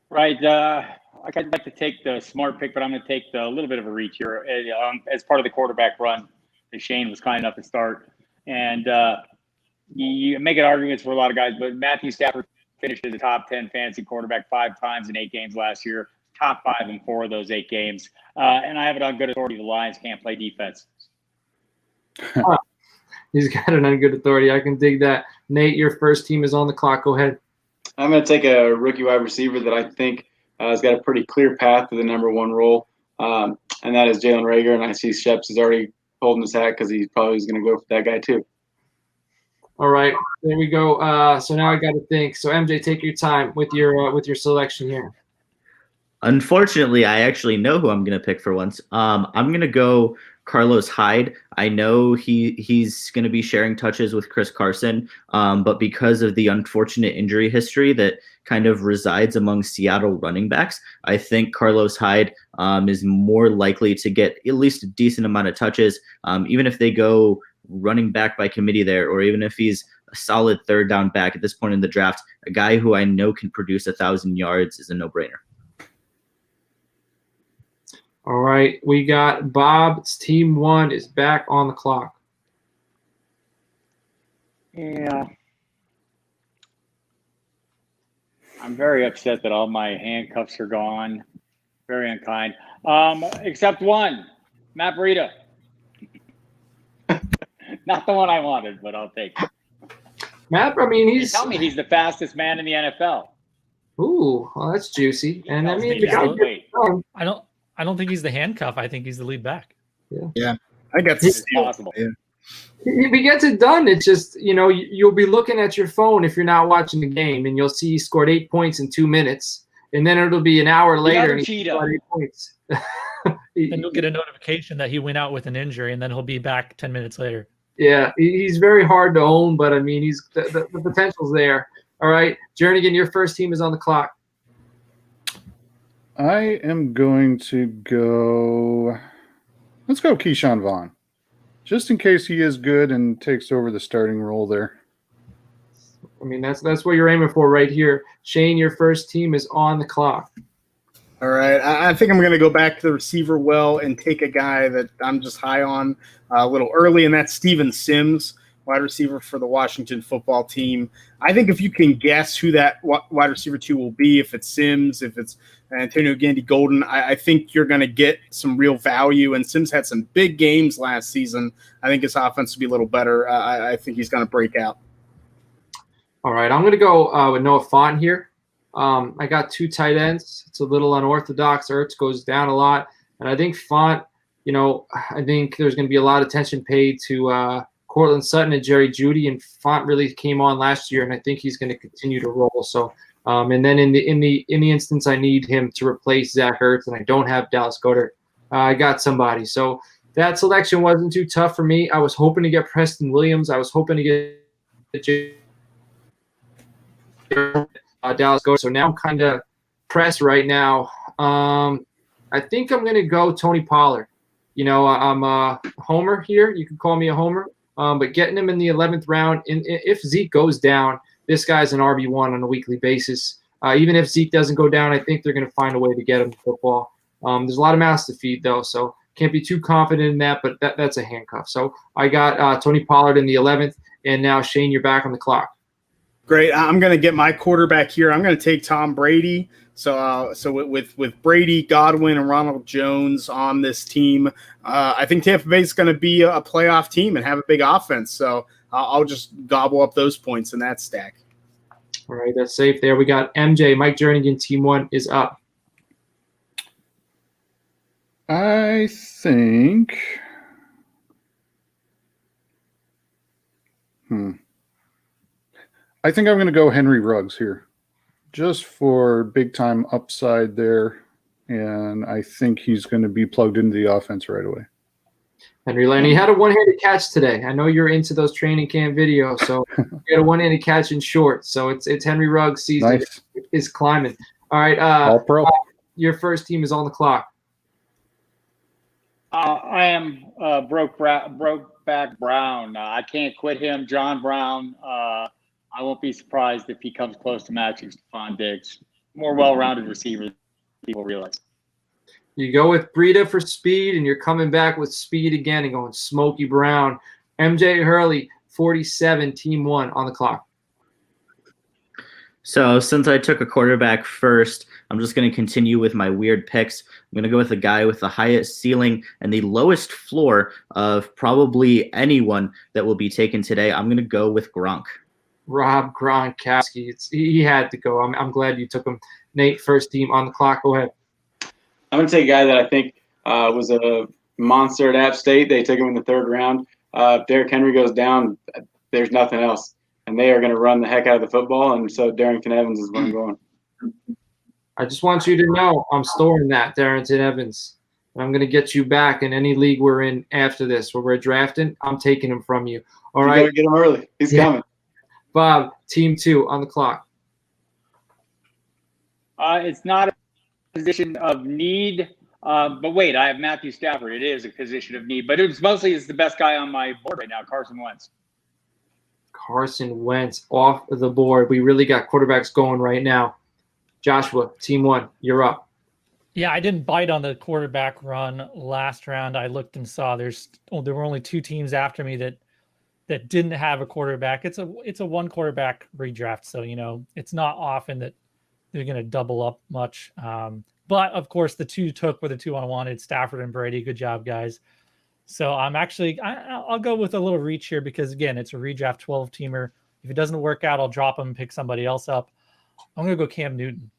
E: Right. I'd like to take the smart pick, but I'm going to take a little bit of a reach here as part of the quarterback run that Shane was kind enough to start. And you make arguments for a lot of guys, but Matthew Stafford finished as a top 10 fantasy quarterback 5 times in 8 games last year, top 5 in 4 of those 8 games. And I have it on good authority the Lions can't play defense.
A: He's got it on good authority. I can dig that. Nate, your first team is on the clock. Go ahead.
B: I'm going to take a rookie wide receiver that I think has got a pretty clear path to the number 1 role, and that is Jalen Reagor. And I see Sheps is already holding his hat because he probably is going to go for that guy too.
A: All right, there we go. So now I got to think. So MJ, take your time with your selection here.
G: Unfortunately, I actually know who I'm going to pick for once. I'm going to go Carlos Hyde. I know he's going to be sharing touches with Chris Carson, but because of the unfortunate injury history that kind of resides among Seattle running backs, I think Carlos Hyde is more likely to get at least a decent amount of touches, even if they go running back by committee there, or even if he's a solid third down back at this point in the draft. A guy who I know can produce 1,000 yards is a no-brainer.
A: All right, we got Bob's team 1 is back on the clock.
E: Yeah. I'm very upset that all my handcuffs are gone. Very unkind. Except one, Matt Breida. Not the one I wanted, but I'll take it.
A: Matt, I mean,
E: You tell me he's the fastest man in the NFL.
A: Ooh, well, that's juicy. And I mean, the guy
E: Wait.
H: I don't think he's the handcuff. I think he's the lead back.
D: Yeah, I got
E: It's possible.
D: Yeah.
A: If he gets it done, it's just, you'll be looking at your phone if you're not watching the game, and you'll see he scored 8 points in 2 minutes, and then it'll be an hour later and he scored 8 points.
H: Then you'll get a notification that he went out with an injury, and then he'll be back 10 minutes later.
A: Yeah, he's very hard to own, but I mean, the potential's there. All right, Jernigan, your first team is on the clock.
F: I am going to go. Let's go Keyshawn Vaughn, just in case he is good and takes over the starting role there.
A: I mean, that's what you're aiming for right here. Shane, your first team is on the clock.
D: All right. I think I'm going to go back to the receiver well and take a guy that I'm just high on a little early, and that's Steven Sims, wide receiver for the Washington football team. I think if you can guess who that wide receiver 2 will be, if it's Sims, if it's Antonio Gandy-Golden, I think you're going to get some real value. And Sims had some big games last season. I think his offense will be a little better. I think he's going to break out.
A: All right, I'm going to go with Noah Fant here. I got 2 tight ends. It's a little unorthodox. Ertz goes down a lot. And I think Font, I think there's going to be a lot of attention paid to Cortland Sutton and Jerry Jeudy, and Font really came on last year, and I think he's going to continue to roll. So, and then in the instance I need him to replace Zach Ertz, and I don't have Dallas Goedert, I got somebody. So that selection wasn't too tough for me. I was hoping to get Preston Williams. I was hoping to get Dallas Goedert. So now I'm kind of pressed right now. I think I'm going to go Tony Pollard. You know, I'm a homer here. You can call me a homer. But getting him in the 11th round, if Zeke goes down, this guy's an RB1 on a weekly basis. Even if Zeke doesn't go down, I think they're going to find a way to get him to football. There's a lot of mouths to feed, though, so can't be too confident in that, but that's a handcuff. So I got Tony Pollard in the 11th, and now, Shane, you're back on the clock.
D: Great. I'm going to get my quarterback here. I'm going to take Tom Brady. So with Brady, Godwin, and Ronald Jones on this team, I think Tampa Bay is going to be a playoff team and have a big offense. So I'll just gobble up those points in that stack.
A: All right, that's safe there. We got MJ, Mike Jernigan, Team 1 is up.
F: I think. I think I'm going to go Henry Ruggs here, just for big time upside there, and I think he's going to be plugged into the offense right away.
A: Henry Lenny had a one-handed catch today. I know you're into those training camp videos, so you had a one-handed catch in short. So it's Henry Ruggs season.
F: Nice.
A: Is climbing. All right,
F: All pro.
A: Your first team is on the clock.
E: I am Brokeback Brown. I can't quit him. John Brown. I won't be surprised if he comes close to matching Stephon Diggs. More well-rounded receiver, people realize.
A: You go with Breida for speed, and you're coming back with speed again and going Smokey Brown. MJ Hurley, 47, Team 1 on the clock.
G: So since I took a quarterback first, I'm just going to continue with my weird picks. I'm going to go with the guy with the highest ceiling and the lowest floor of probably anyone that will be taken today. I'm going to go with Gronk.
A: Rob Gronkowski. He had to go. I'm glad you took him. Nate, first team on the clock. Go ahead.
B: I'm going to take a guy that I think was a monster at App State. They took him in the 3rd round. If Derrick Henry goes down, there's nothing else. And they are going to run the heck out of the football. And so Darrington Evans is where I'm going.
A: I just want you to know I'm storing that, Darrington Evans. And I'm going to get you back in any league we're in after this, where we're drafting. I'm taking him from you. All right.
B: You better get him early. He's coming.
A: Bob, Team 2 on the clock.
E: It's not a position of need, but wait, I have Matthew Stafford. It is a position of need, but it's the best guy on my board right now, Carson Wentz.
A: Carson Wentz off the board. We really got quarterbacks going right now. Joshua, Team 1, you're up.
H: Yeah, I didn't bite on the quarterback run last round. I looked and saw there were only 2 teams after me that didn't have a quarterback. It's a one quarterback redraft, so it's not often that they're going to double up much. But of course, the 2 took were the 2 I wanted, Stafford and Brady. Good job, guys. So I'll go with a little reach here because again, it's a redraft 12-teamer. If it doesn't work out, I'll drop him and pick somebody else up. I'm going to go Cam Newton.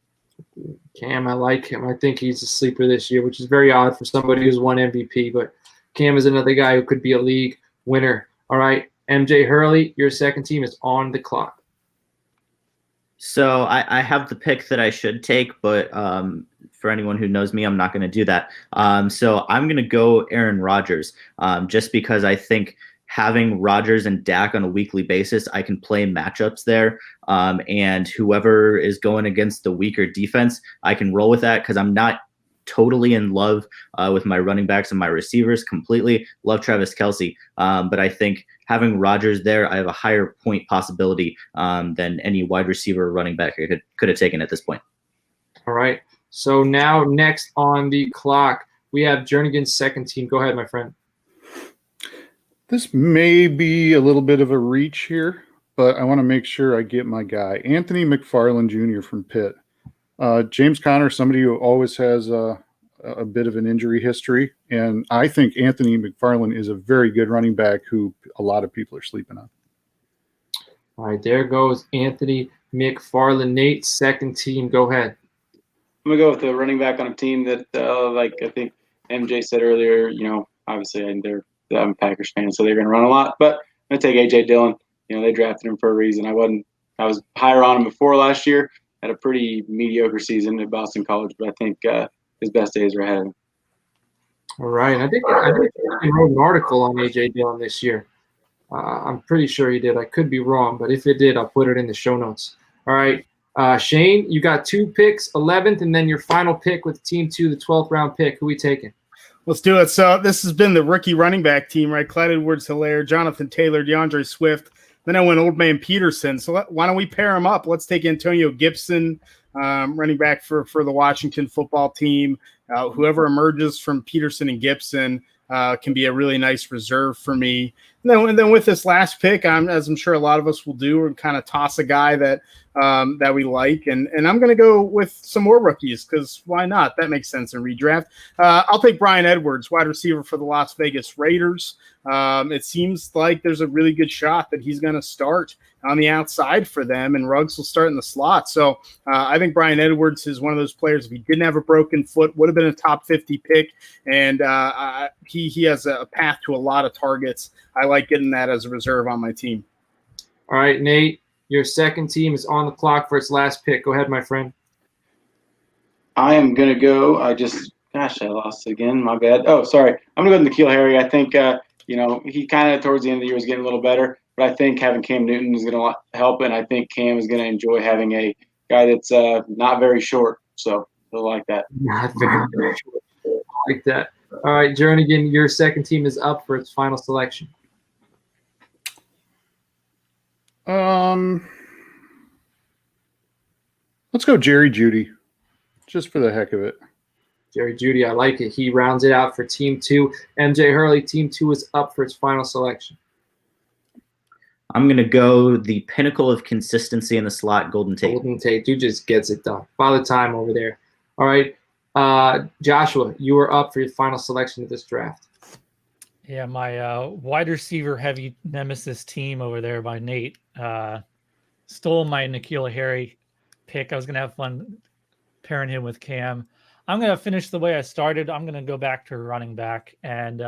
A: Cam, I like him. I think he's a sleeper this year, which is very odd for somebody who's won MVP. But Cam is another guy who could be a league winner. All right, MJ Hurley, your second team is on the clock.
G: So I have the pick that I should take, but for anyone who knows me, I'm not going to do that. So I'm going to go Aaron Rodgers just because I think having Rodgers and Dak on a weekly basis, I can play matchups there. And whoever is going against the weaker defense, I can roll with that because I'm not totally in love with my running backs and my receivers completely. Love Travis Kelce. But I think having Rodgers there, I have a higher point possibility than any wide receiver or running back I could have taken at this point.
A: All right. So now next on the clock, we have Jernigan's second team. Go ahead, my friend.
F: This may be a little bit of a reach here, but I want to make sure I get my guy. Anthony McFarland Jr. from Pitt. James Conner, somebody who always has a bit of an injury history, and I think Anthony McFarland is a very good running back who a lot of people are sleeping on.
A: All right, there goes Anthony McFarland. Nate, second team. Go ahead.
B: I'm going to go with the running back on a team that, like I think MJ said earlier, obviously I'm a Packers fan, so they're going to run a lot. But going to take A.J. Dillon. They drafted him for a reason. I was higher on him before last year. Had a pretty mediocre season at Boston College, but I think his best days are ahead of him.
A: All right. I think he wrote an article on A.J. Dillon this year. I'm pretty sure he did. I could be wrong, but if it did, I'll put it in the show notes. All right. Shane, you got 2 picks, 11th, and then your final pick with Team 2, the 12th round pick. Who are we taking?
D: Let's do it. So this has been the rookie running back team, right? Clyde Edwards-Helaire, Jonathan Taylor, DeAndre Swift. Then I went Old Man Peterson. So why don't we pair them up? Let's take Antonio Gibson, running back for the Washington football team. Whoever emerges from Peterson and Gibson can be a really nice reserve for me. And then with this last pick, as I'm sure a lot of us will do, we're kind of toss a guy that we like. And I'm going to go with some more rookies because why not? That makes sense in redraft. I'll take Bryan Edwards, wide receiver for the Las Vegas Raiders. It seems like there's a really good shot that he's going to start on the outside for them, and Ruggs will start in the slot. So I think Bryan Edwards is one of those players, if he didn't have a broken foot, would have been a top 50 pick, and he has a path to a lot of targets. I like getting that as a reserve on my team.
A: All right, Nate, your second team is on the clock for its last pick. Go ahead, my friend.
B: I am going to go. I lost again. My bad. Oh, sorry. I'm going to go with N'Keal Harry. I think, he kind of towards the end of the year was getting a little better, but I think having Cam Newton is going to help, and I think Cam is going to enjoy having a guy that's not very short. So he'll like that.
A: Not very short. I like that. All right, Jernigan, your second team is up for its final selection.
F: Let's go Jerry Jeudy, just for the heck of it.
A: Jerry Jeudy, I like it. He rounds it out for Team 2. MJ Hurley, Team 2 is up for its final selection.
G: I'm going to go the pinnacle of consistency in the slot, Golden Tate.
A: Golden Tate, dude just gets it done. Father time over there. All right, Joshua, you are up for your final selection of this draft.
H: Yeah, my wide receiver heavy nemesis team over there by Nate stole my N'Keal Harry pick. I was going to have fun pairing him with Cam. I'm going to finish the way I started. I'm going to go back to running back. And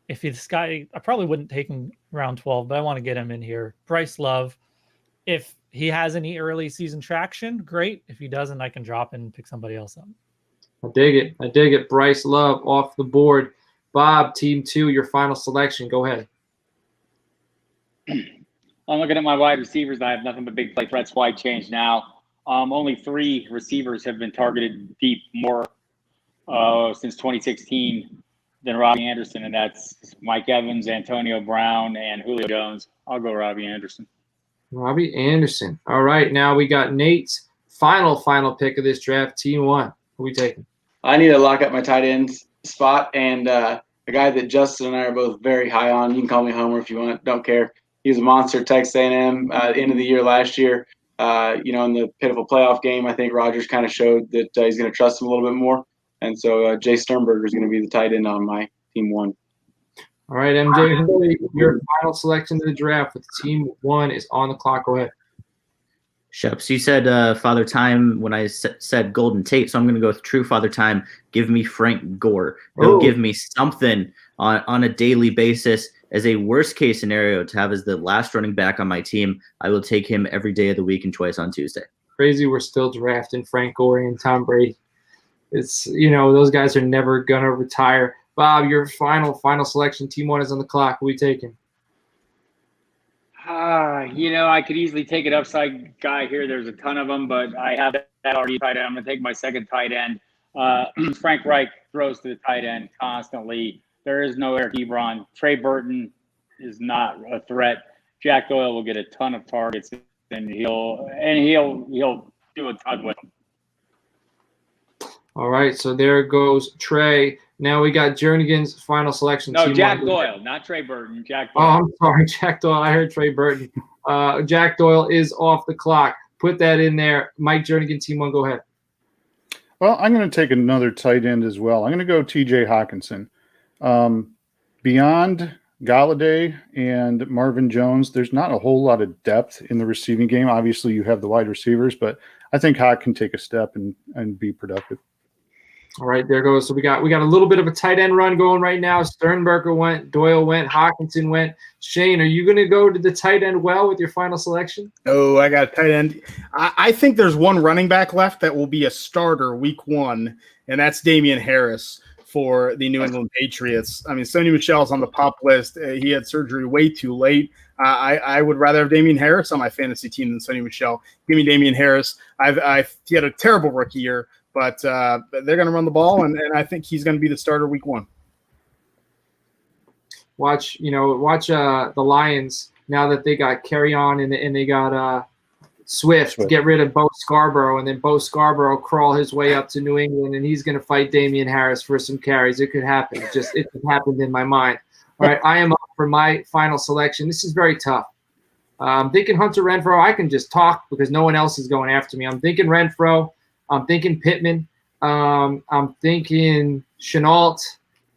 H: if this guy, I probably wouldn't take him round 12, but I want to get him in here. Bryce Love. If he has any early season traction, great. If he doesn't, I can drop and pick somebody else up.
A: I dig it. I dig it. Bryce Love off the board. Bob, Team 2, your final selection. Go ahead.
E: I'm looking at my wide receivers. I have nothing but big play threats. Why change now? Only 3 receivers have been targeted deep more since 2016 than Robbie Anderson, and that's Mike Evans, Antonio Brown, and Julio Jones. I'll go Robbie Anderson.
A: Robbie Anderson. All right, now we got Nate's final pick of this draft, Team 1. Who are we taking?
B: I need to lock up my tight end spot, and a guy that Justin and I are both very high on. You can call me Homer if you want. Don't care. He was a monster at Texas A&M end of the year last year. In the pitiful playoff game, I think Rodgers kind of showed that he's going to trust him a little bit more. And so Jay Sternberger is going to be the tight end on my Team 1.
A: All right, MJ, your final selection of the draft with Team 1 is on the clock. Go ahead.
G: Sheps, you said Father Time when I said Golden Tate, so I'm going to go with True Father Time. Give me Frank Gore. He'll give me something on a daily basis. As a worst-case scenario to have as the last running back on my team, I will take him every day of the week and twice on Tuesday.
A: Crazy we're still drafting Frank Gore and Tom Brady. It's, those guys are never going to retire. Bob, your final selection, Team 1 is on the clock. Who are we taking?
E: I could easily take it upside guy here. There's a ton of them, but I have that already tight end. I'm going to take my second tight end. Frank Reich throws to the tight end constantly. There is no Eric Ebron. Trey Burton is not a threat. Jack Doyle will get a ton of targets, and he'll do a ton with them.
A: All right, so there goes Trey. Now we got Jernigan's final selection.
E: No,
A: Team
E: Jack
A: 1.
E: Doyle, not Trey Burton. Jack Doyle.
A: Oh, I'm sorry, Jack Doyle. I heard Trey Burton. Jack Doyle is off the clock. Put that in there. Mike Jernigan, Team 1, go ahead.
F: Well, I'm going to take another tight end as well. I'm going to go T.J. Hawkinson. Beyond Galladay and Marvin Jones, there's not a whole lot of depth in the receiving game. Obviously, you have the wide receivers, but I think Hawk can take a step and be productive.
A: All right, there goes. So we got a little bit of a tight end run going right now. Sternberger went, Doyle went, Hawkinson went. Shane, are you going to go to the tight end well with your final selection?
D: Oh, I got a tight end. I think there's one running back left that will be a starter week 1, and that's Damian Harris for the New England Patriots. I mean, Sony Michel's on the PUP list. He had surgery way too late. I would rather have Damian Harris on my fantasy team than Sony Michel. Give me Damian Harris. He had a terrible rookie year, but they're going to run the ball, and I think he's going to be the starter week 1.
A: Watch the Lions now that they got Carry On and they got Swift. Get rid of Bo Scarborough, and then Bo Scarborough crawl his way up to New England, and he's going to fight Damian Harris for some carries. It could happen. It happened in my mind. All right, I am up for my final selection. This is very tough. I'm thinking Hunter Renfrow. I can just talk because no one else is going after me. I'm thinking Renfrow. I'm thinking Pittman. I'm thinking Chenault,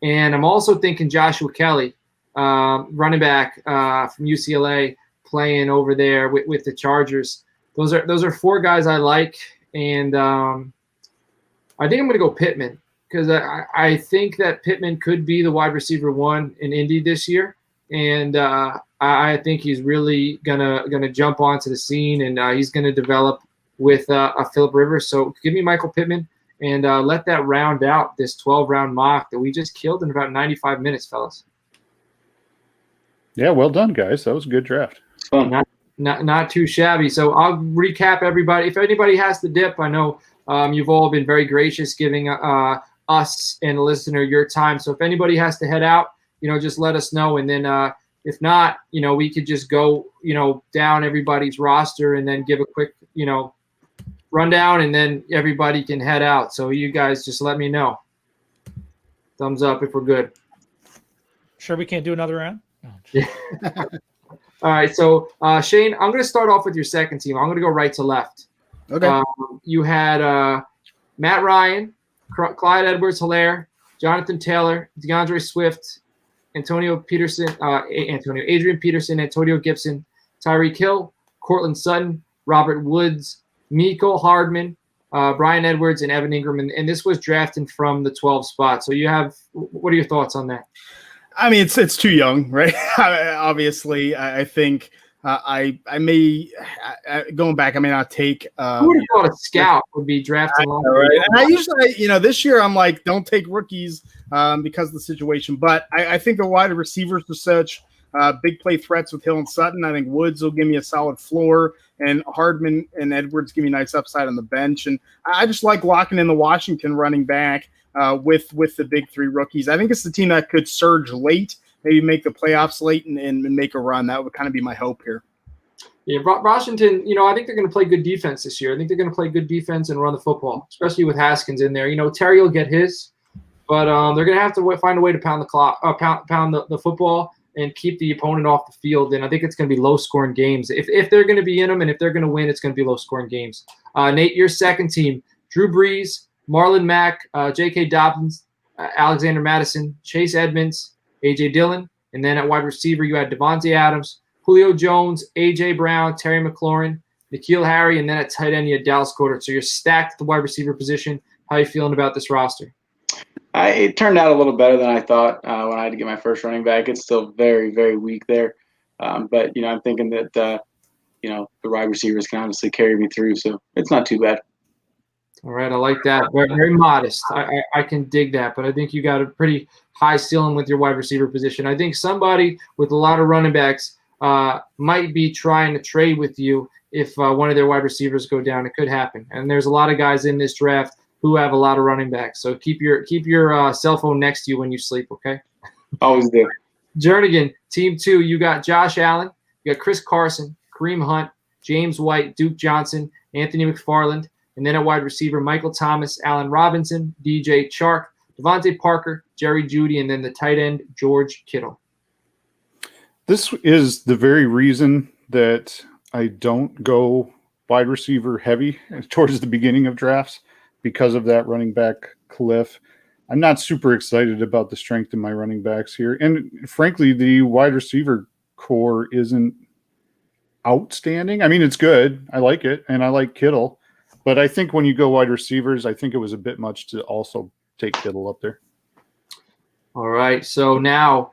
A: and I'm also thinking Joshua Kelly, running back from UCLA, playing over there with the Chargers. Those are 4 guys I like, and I think I'm going to go Pittman because I think that Pittman could be the wide receiver 1 in Indy this year, and I think he's really gonna jump onto the scene, and he's going to develop with Phillip Rivers. So give me Michael Pittman, and let that round out this 12-round mock that we just killed in about 95 minutes, fellas.
F: Yeah, well done, guys. That was a good draft.
A: Not too shabby. So I'll recap everybody. If anybody has to dip, I know you've all been very gracious giving us and the listener your time. So if anybody has to head out, just let us know. And then if not, we could just go, down everybody's roster and then give a quick, rundown, and then everybody can head out. So you guys just let me know. Thumbs up if we're good.
H: Sure, we can't do another round?
A: Yeah. All right, so Shane, I'm going to start off with your second team. I'm going to go right to left.
D: Okay.
A: You had Matt Ryan, Clyde Edwards-Helaire, Jonathan Taylor, DeAndre Swift, Adrian Peterson, Antonio Gibson, Tyreek Hill, Cortland Sutton, Robert Woods, Mecole Hardman, Brian Edwards, and Evan Ingram. And this was drafted from the 12 spot. So what are your thoughts on that?
D: I mean, it's too young, right? Obviously, I think I may going back. I may not take.
A: Who would have thought a scout would be drafted?
D: Right? And I usually, this year I'm like, don't take rookies because of the situation. But I think the wide receivers are such big play threats with Hill and Sutton. I think Woods will give me a solid floor, and Hardman and Edwards give me nice upside on the bench. And I just like locking in the Washington running back. With the big 3 rookies. I think it's the team that could surge late, maybe make the playoffs late and make a run. That would kind of be my hope here.
A: Yeah, Washington, I think they're going to play good defense this year. I think they're going to play good defense and run the football, especially with Haskins in there. Terry will get his, but they're going to have to find a way to pound the clock, pound the football and keep the opponent off the field. And I think it's going to be low-scoring games. If they're going to be in them and if they're going to win, it's going to be low-scoring games. Nate, your second team, Drew Brees, Marlon Mack, J.K. Dobbins, Alexander Madison, Chase Edmonds, A.J. Dillon. And then at wide receiver, you had Devontae Adams, Julio Jones, A.J. Brown, Terry McLaurin, N'Keal Harry, and then at tight end, you had Dallas Goedert. So you're stacked at the wide receiver position. How are you feeling about this roster?
B: It turned out a little better than I thought when I had to get my first running back. It's still very, very weak there. But, I'm thinking that, the wide receivers can obviously carry me through. So it's not too bad.
A: All right, I like that. Very, very modest. I can dig that, but I think you got a pretty high ceiling with your wide receiver position. I think somebody with a lot of running backs might be trying to trade with you if one of their wide receivers go down. It could happen. And there's a lot of guys in this draft who have a lot of running backs. So keep your cell phone next to you when you sleep, okay?
B: Always do.
A: Jernigan, team 2, you got Josh Allen, you got Chris Carson, Kareem Hunt, James White, Duke Johnson, Anthony McFarland. And then at wide receiver, Michael Thomas, Allen Robinson, DJ Chark, Devontae Parker, Jerry Jeudy, and then the tight end, George Kittle.
F: This is the very reason that I don't go wide receiver heavy towards the beginning of drafts, because of that running back cliff. I'm not super excited about the strength of my running backs here. And frankly, the wide receiver core isn't outstanding. I mean, it's good. I like it, and I like Kittle. But I think when you go wide receivers, I think it was a bit much to also take Kittle up there.
A: All right. So now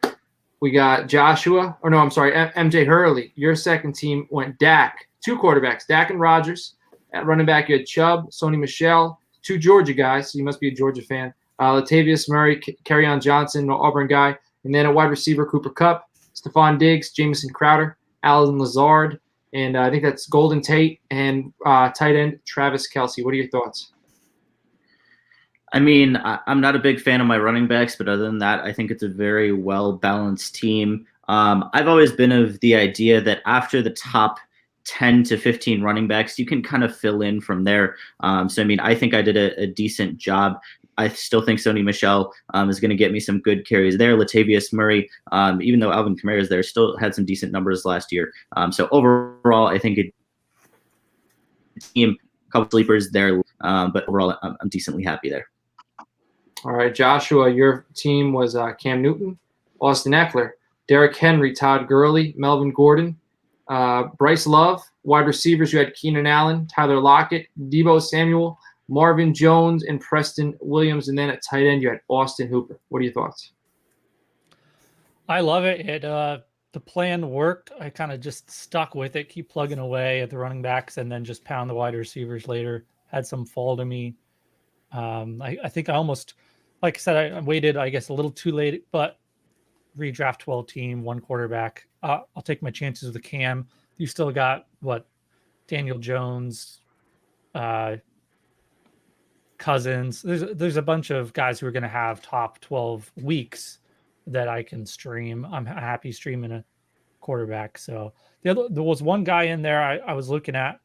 A: we got Joshua, or no, I'm sorry, MJ Hurley. Your second team went Dak, 2 quarterbacks, Dak and Rodgers. At running back, you had Chubb, Sony Michel, 2 Georgia guys, so you must be a Georgia fan. Latavius Murray, Kerryon Johnson, no Auburn guy. And then a wide receiver, Cooper Kupp, Stephon Diggs, Jamison Crowder, Alan Lazard, and I think that's Golden Tate, and tight end Travis Kelce. What are your thoughts?
G: I mean, I'm not a big fan of my running backs, but other than that, I think it's a very well-balanced team. I've always been of the idea that after the top 10 to 15 running backs, you can kind of fill in from there. So, I mean, I think I did a decent job. I still think Sony Michel is going to get me some good carries there. Latavius Murray, even though Alvin Kamara is there, still had some decent numbers last year. So overall, I think a team, a couple sleepers there, but overall, I'm decently happy there.
A: All right, Joshua, your team was Cam Newton, Austin Eckler, Derrick Henry, Todd Gurley, Melvin Gordon, Bryce Love. Wide receivers, you had Keenan Allen, Tyler Lockett, Deebo Samuel, Marvin Jones, and Preston Williams. And then at tight end, you had Austin Hooper. What are your thoughts?
H: I love it. The plan worked. I kind of just stuck with it, keep plugging away at the running backs, and then just pound the wide receivers later. Had some fall to me. I think I almost, like I said, I waited, I guess, a little too late, but redraft 12 team, 1 quarterback. I'll take my chances with the Cam. You still got, Daniel Jones, Cousins. There's a bunch of guys who are going to have top 12 weeks that I can stream. I'm happy streaming a quarterback. So there was one guy in there I was looking at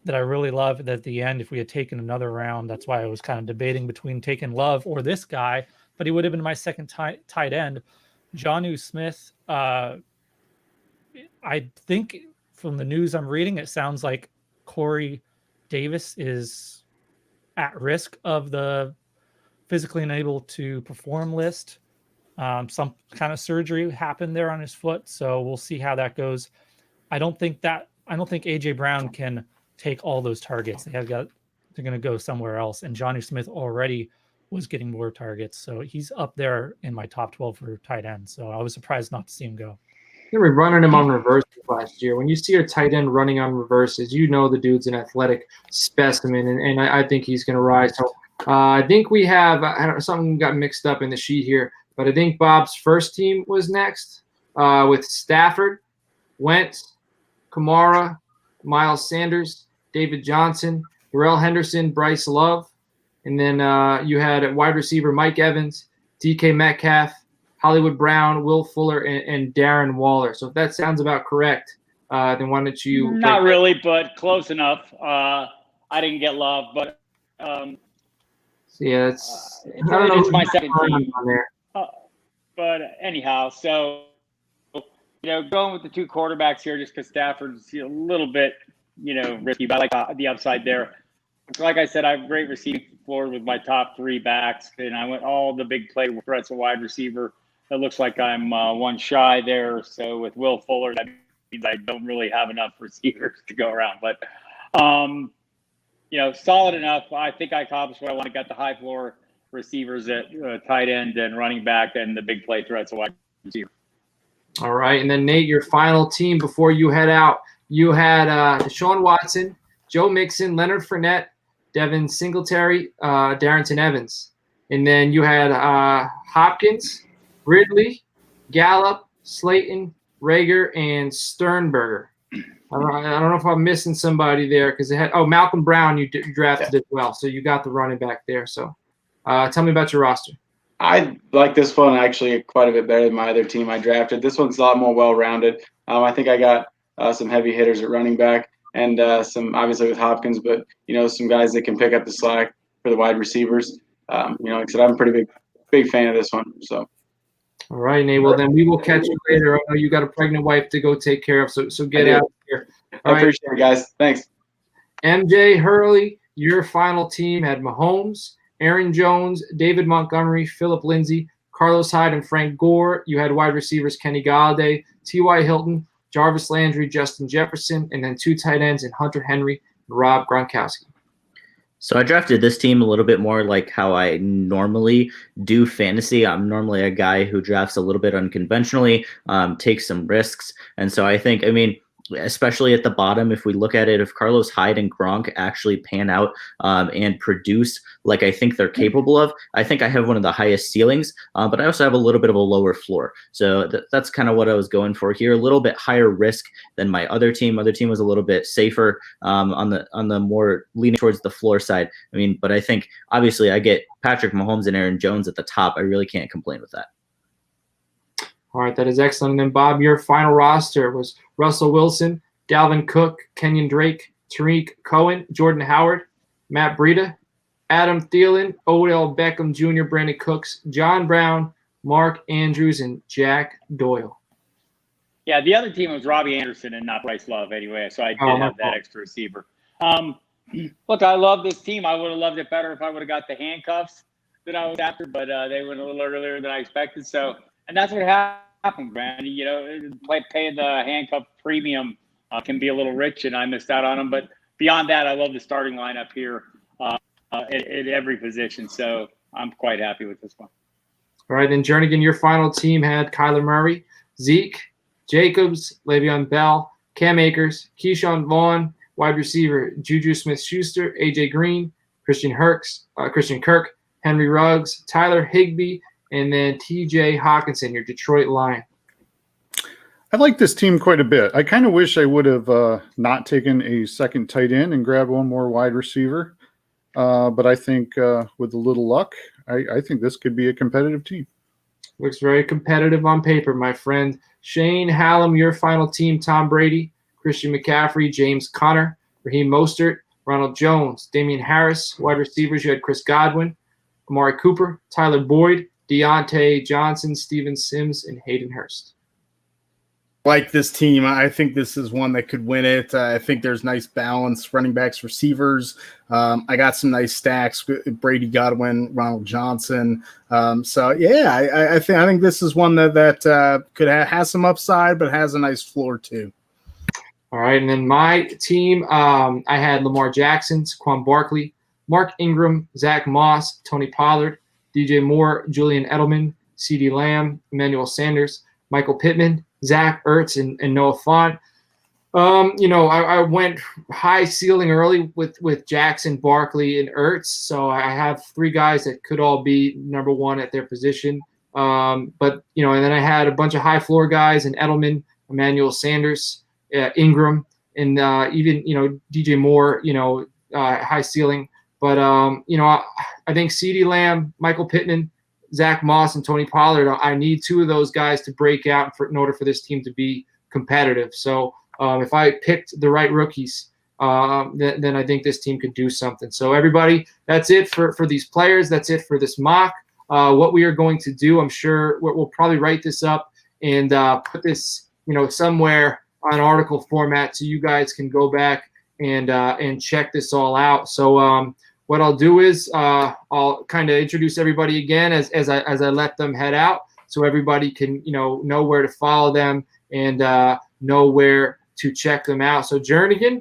H: that I really loved at the end. If we had taken another round, that's why I was kind of debating between taking Love or this guy, but he would have been my second tight end. Jonnu Smith, I think from the news I'm reading, it sounds like Corey Davis is at risk of the physically unable to perform list. Some kind of surgery happened there on his foot, so we'll see how that goes. I don't think AJ Brown can take all those targets. They're going to go somewhere else. And Jonnu Smith already was getting more targets, so he's up there in my top 12 for tight end. So I was surprised not to see him go.
A: They were running him on reverses last year. When you see a tight end running on reverses, you know the dude's an athletic specimen, and I think he's going to rise. So I think we have something got mixed up in the sheet here, but I think Bob's first team was next with Stafford, Wentz, Kamara, Miles Sanders, David Johnson, Darrell Henderson, Bryce Love, and then you had at wide receiver Mike Evans, DK Metcalf, Hollywood Brown, Will Fuller, and Darren Waller. So if that sounds about correct, then why don't you?
E: Not really, but close enough. I didn't get Love, but
A: yeah,
E: it's my second team.
A: On there.
E: But anyhow, so going with the 2 quarterbacks here, just because Stafford's a little bit risky, but I like the upside there. Like I said, I have great receiving floor with my top 3 backs, and I went all the big play threats of wide receiver. It looks like I'm 1 shy there. So with Will Fuller, that means I don't really have enough receivers to go around. But, solid enough. I think I accomplished what I want to get the high floor receivers at tight end and running back and the big play threats of wide receiver.
A: All right. And then, Nate, your final team before you head out, you had Deshaun Watson, Joe Mixon, Leonard Fournette, Devin Singletary, Darrington Evans. And then you had Hopkins, Ridley, Gallup, Slayton, Rager, and Sternberger. I don't know if I'm missing somebody there because they had Malcolm Brown you drafted as well. So you got the running back there. So tell me about your roster.
B: I like this one actually quite a bit better than my other team I drafted. This one's a lot more well-rounded. I think I got some heavy hitters at running back and some obviously with Hopkins, but some guys that can pick up the slack for the wide receivers. Like I said, I'm a pretty big fan of this one. So.
A: All right, Nate. Well, then we will catch you later. I know you got a pregnant wife to go take care of, so get out of here.
B: I appreciate it, guys. Thanks.
A: MJ Hurley, your final team had Mahomes, Aaron Jones, David Montgomery, Philip Lindsay, Carlos Hyde, and Frank Gore. You had wide receivers Kenny Galladay, T.Y. Hilton, Jarvis Landry, Justin Jefferson, and then 2 tight ends in Hunter Henry and Rob Gronkowski.
G: So I drafted this team a little bit more like how I normally do fantasy. I'm normally a guy who drafts a little bit unconventionally, takes some risks. And so I think, I mean, especially at the bottom, if we look at it, if Carlos Hyde and Gronk actually pan out and produce like I think they're capable of, I think I have one of the highest ceilings, but I also have a little bit of a lower floor. So that's kind of what I was going for here. A little bit higher risk than my other team. Other team was a little bit safer on the more leaning towards the floor side. I mean, but I think obviously I get Patrick Mahomes and Aaron Jones at the top. I really can't complain with that.
A: All right, that is excellent. And then, Bob, your final roster was Russell Wilson, Dalvin Cook, Kenyon Drake, Tariq Cohen, Jordan Howard, Matt Breida, Adam Thielen, Odell Beckham Jr., Brandon Cooks, John Brown, Mark Andrews, and Jack Doyle.
E: Yeah, the other team was Robbie Anderson and not Bryce Love anyway, so I did have that extra receiver. Look, I love this team. I would have loved it better if I would have got the handcuffs that I was after, but they went a little earlier than I expected. So, and that's what happened, Brandon. You know, paying the handcuff premium can be a little rich, and I missed out on them. But beyond that, I love the starting lineup here at every position. So I'm quite happy with this one.
A: All right, then, Jernigan, your final team had Kyler Murray, Zeke, Jacobs, Le'Veon Bell, Cam Akers, Keyshawn Vaughn, wide receiver Juju Smith-Schuster, AJ Green, Christian Kirk, Henry Ruggs, Tyler Higbee, and then TJ Hawkinson, your Detroit Lion.
F: I like this team quite a bit. I kind of wish I would have not taken a second tight end and grabbed one more wide receiver. But I think with a little luck, I think this could be a competitive team.
A: Looks very competitive on paper, my friend. Shane Hallam, your final team: Tom Brady, Christian McCaffrey, James Conner, Raheem Mostert, Ronald Jones, Damian Harris. Wide receivers, you had Chris Godwin, Amari Cooper, Tyler Boyd, Deontay Johnson, Steven Sims, and Hayden Hurst.
D: Like this team, I think this is one that could win it. I think there's nice balance, running backs, receivers. I got some nice stacks: Brady, Godwin, Ronald Johnson. So yeah, I think this is one that could has some upside, but has a nice floor too.
A: All right, and then my team, I had Lamar Jackson, Saquon Barkley, Mark Ingram, Zach Moss, Tony Pollard, DJ Moore, Julian Edelman, CeeDee Lamb, Emmanuel Sanders, Michael Pittman, Zach Ertz, and Noah Fant. I went high ceiling early with Jackson, Barkley, and Ertz. So I have three guys that could all be number one at their position. And then I had a bunch of high floor guys in Edelman, Emmanuel Sanders, Ingram, and even DJ Moore. High ceiling. But I think CeeDee Lamb, Michael Pittman, Zach Moss, and Tony Pollard, I need two of those guys to break out in order for this team to be competitive. So if I picked the right rookies, then I think this team could do something. So everybody, that's it for these players. That's it for this mock. What we are going to do, I'm sure we'll probably write this up and put this somewhere on article format so you guys can go back and check this all out. So what I'll do is I'll kind of introduce everybody again as I let them head out, so everybody can know where to follow them and know where to check them out. So Jernigan,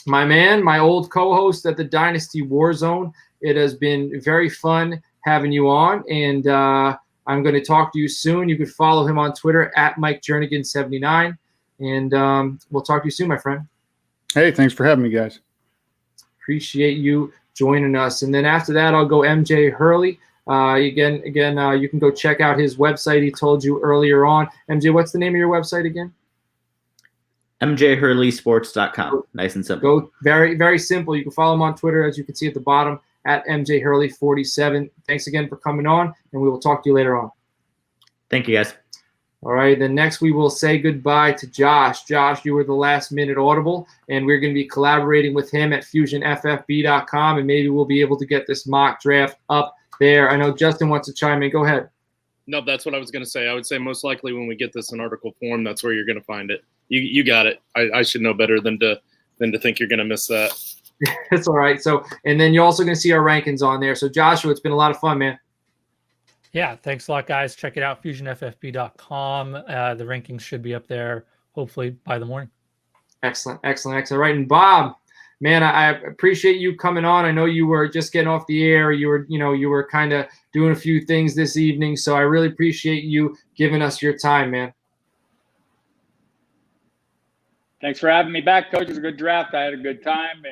A: my man, my old co-host at the Dynasty Warzone, it has been very fun having you on, and I'm going to talk to you soon. You can follow him on Twitter at MikeJernigan79, and we'll talk to you soon, my friend.
F: Hey, thanks for having me, guys.
A: Appreciate you joining us. And then after that, I'll go MJ Hurley. Again, you can go check out his website. He told you earlier on. MJ, what's the name of your website again?
G: MJHurleySports.com. Nice and simple.
A: Go very, very simple. You can follow him on Twitter, as you can see at the bottom, at MJHurley47. Thanks again for coming on, and we will talk to you later on.
G: Thank you, guys.
A: All right, then next we will say goodbye to Josh. Josh, you were the last-minute audible, and we're going to be collaborating with him at FusionFFB.com, and maybe we'll be able to get this mock draft up there. I know Justin wants to chime in. Go ahead.
C: No, that's what I was going to say. I would say most likely when we get this in article form, that's where you're going to find it. You got it. I should know better than to think you're going to miss that.
A: That's all right. So, and then you're also going to see our rankings on there. So, Joshua, it's been a lot of fun, man.
H: Yeah, thanks a lot, guys. Check it out, FusionFFB.com. The rankings should be up there, hopefully, by the morning.
A: Excellent. All right, and Bob, man, I appreciate you coming on. I know you were just getting off the air. You were kind of doing a few things this evening. So I really appreciate you giving us your time, man.
E: Thanks for having me back, Coach. It was a good draft. I had a good time,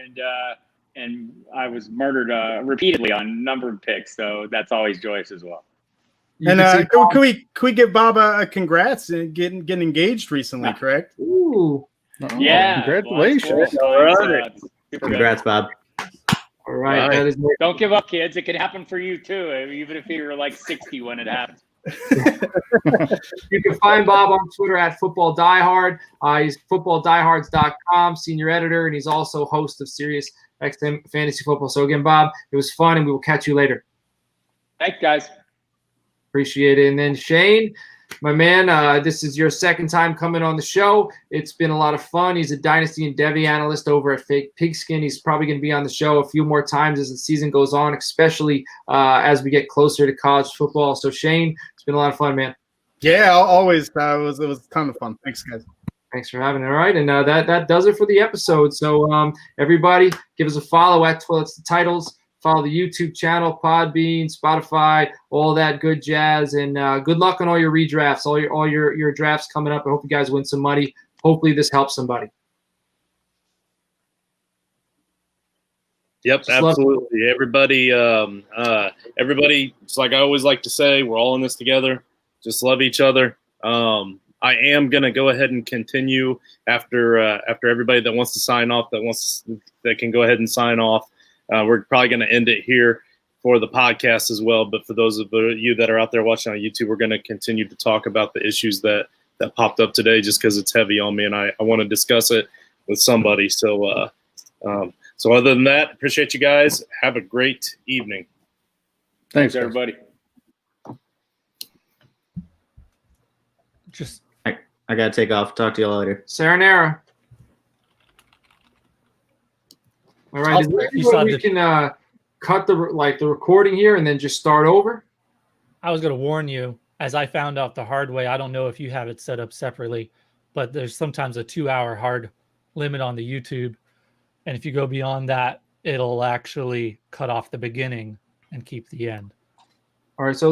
E: and I was murdered repeatedly on a number of picks. So that's always joyous as well.
D: And can we give Bob a congrats and getting engaged recently? Correct?
A: Ooh.
F: Oh,
E: Yeah.
F: congratulations.
E: All right.
G: Congrats, Bob.
A: All right.
C: Right.
A: That is
E: Don't give up, kids. It can happen for you too, even if you're like 60 when it happens.
A: You can find Bob on Twitter at Football Diehard. He's footballdiehards.com, senior editor, and he's also host of Sirius XM Fantasy Football. So again, Bob, it was fun, and we will catch you later.
E: Thanks, guys.
A: Appreciate it. And then Shane, my man, this is your second time coming on the show. It's been a lot of fun. He's a Dynasty and Devy analyst over at Fake Pigskin. He's probably going to be on the show a few more times as the season goes on, especially as we get closer to college football. So Shane, it's been a lot of fun, man.
D: Yeah, always. It was a ton of fun. Thanks, guys.
A: Thanks for having it. All right, and that does it for the episode. So everybody, give us a follow at Toilets to Titles. Follow the YouTube channel, Podbean, Spotify, all that good jazz, and good luck on all your redrafts, all your drafts coming up. I hope you guys win some money. Hopefully, this helps somebody.
C: Yep, absolutely. Everybody, it's like I always like to say, we're all in this together. Just love each other. I am gonna go ahead and continue after everybody that wants to sign off, that can go ahead and sign off. We're probably going to end it here for the podcast as well. But for those of you that are out there watching on YouTube, we're going to continue to talk about the issues that popped up today, just because it's heavy on me and I want to discuss it with somebody. So, so other than that, appreciate you guys. Have a great evening.
F: Thanks,
E: everybody.
H: Just
G: I got to take off. Talk to you all later.
A: Sayonara. All right, is there any way we can cut the recording here and then just start over?
H: I was going to warn you, as I found out the hard way. I don't know if you have it set up separately, but there's sometimes a 2-hour hard limit on the YouTube. And if you go beyond that, it'll actually cut off the beginning and keep the end.
A: All right, so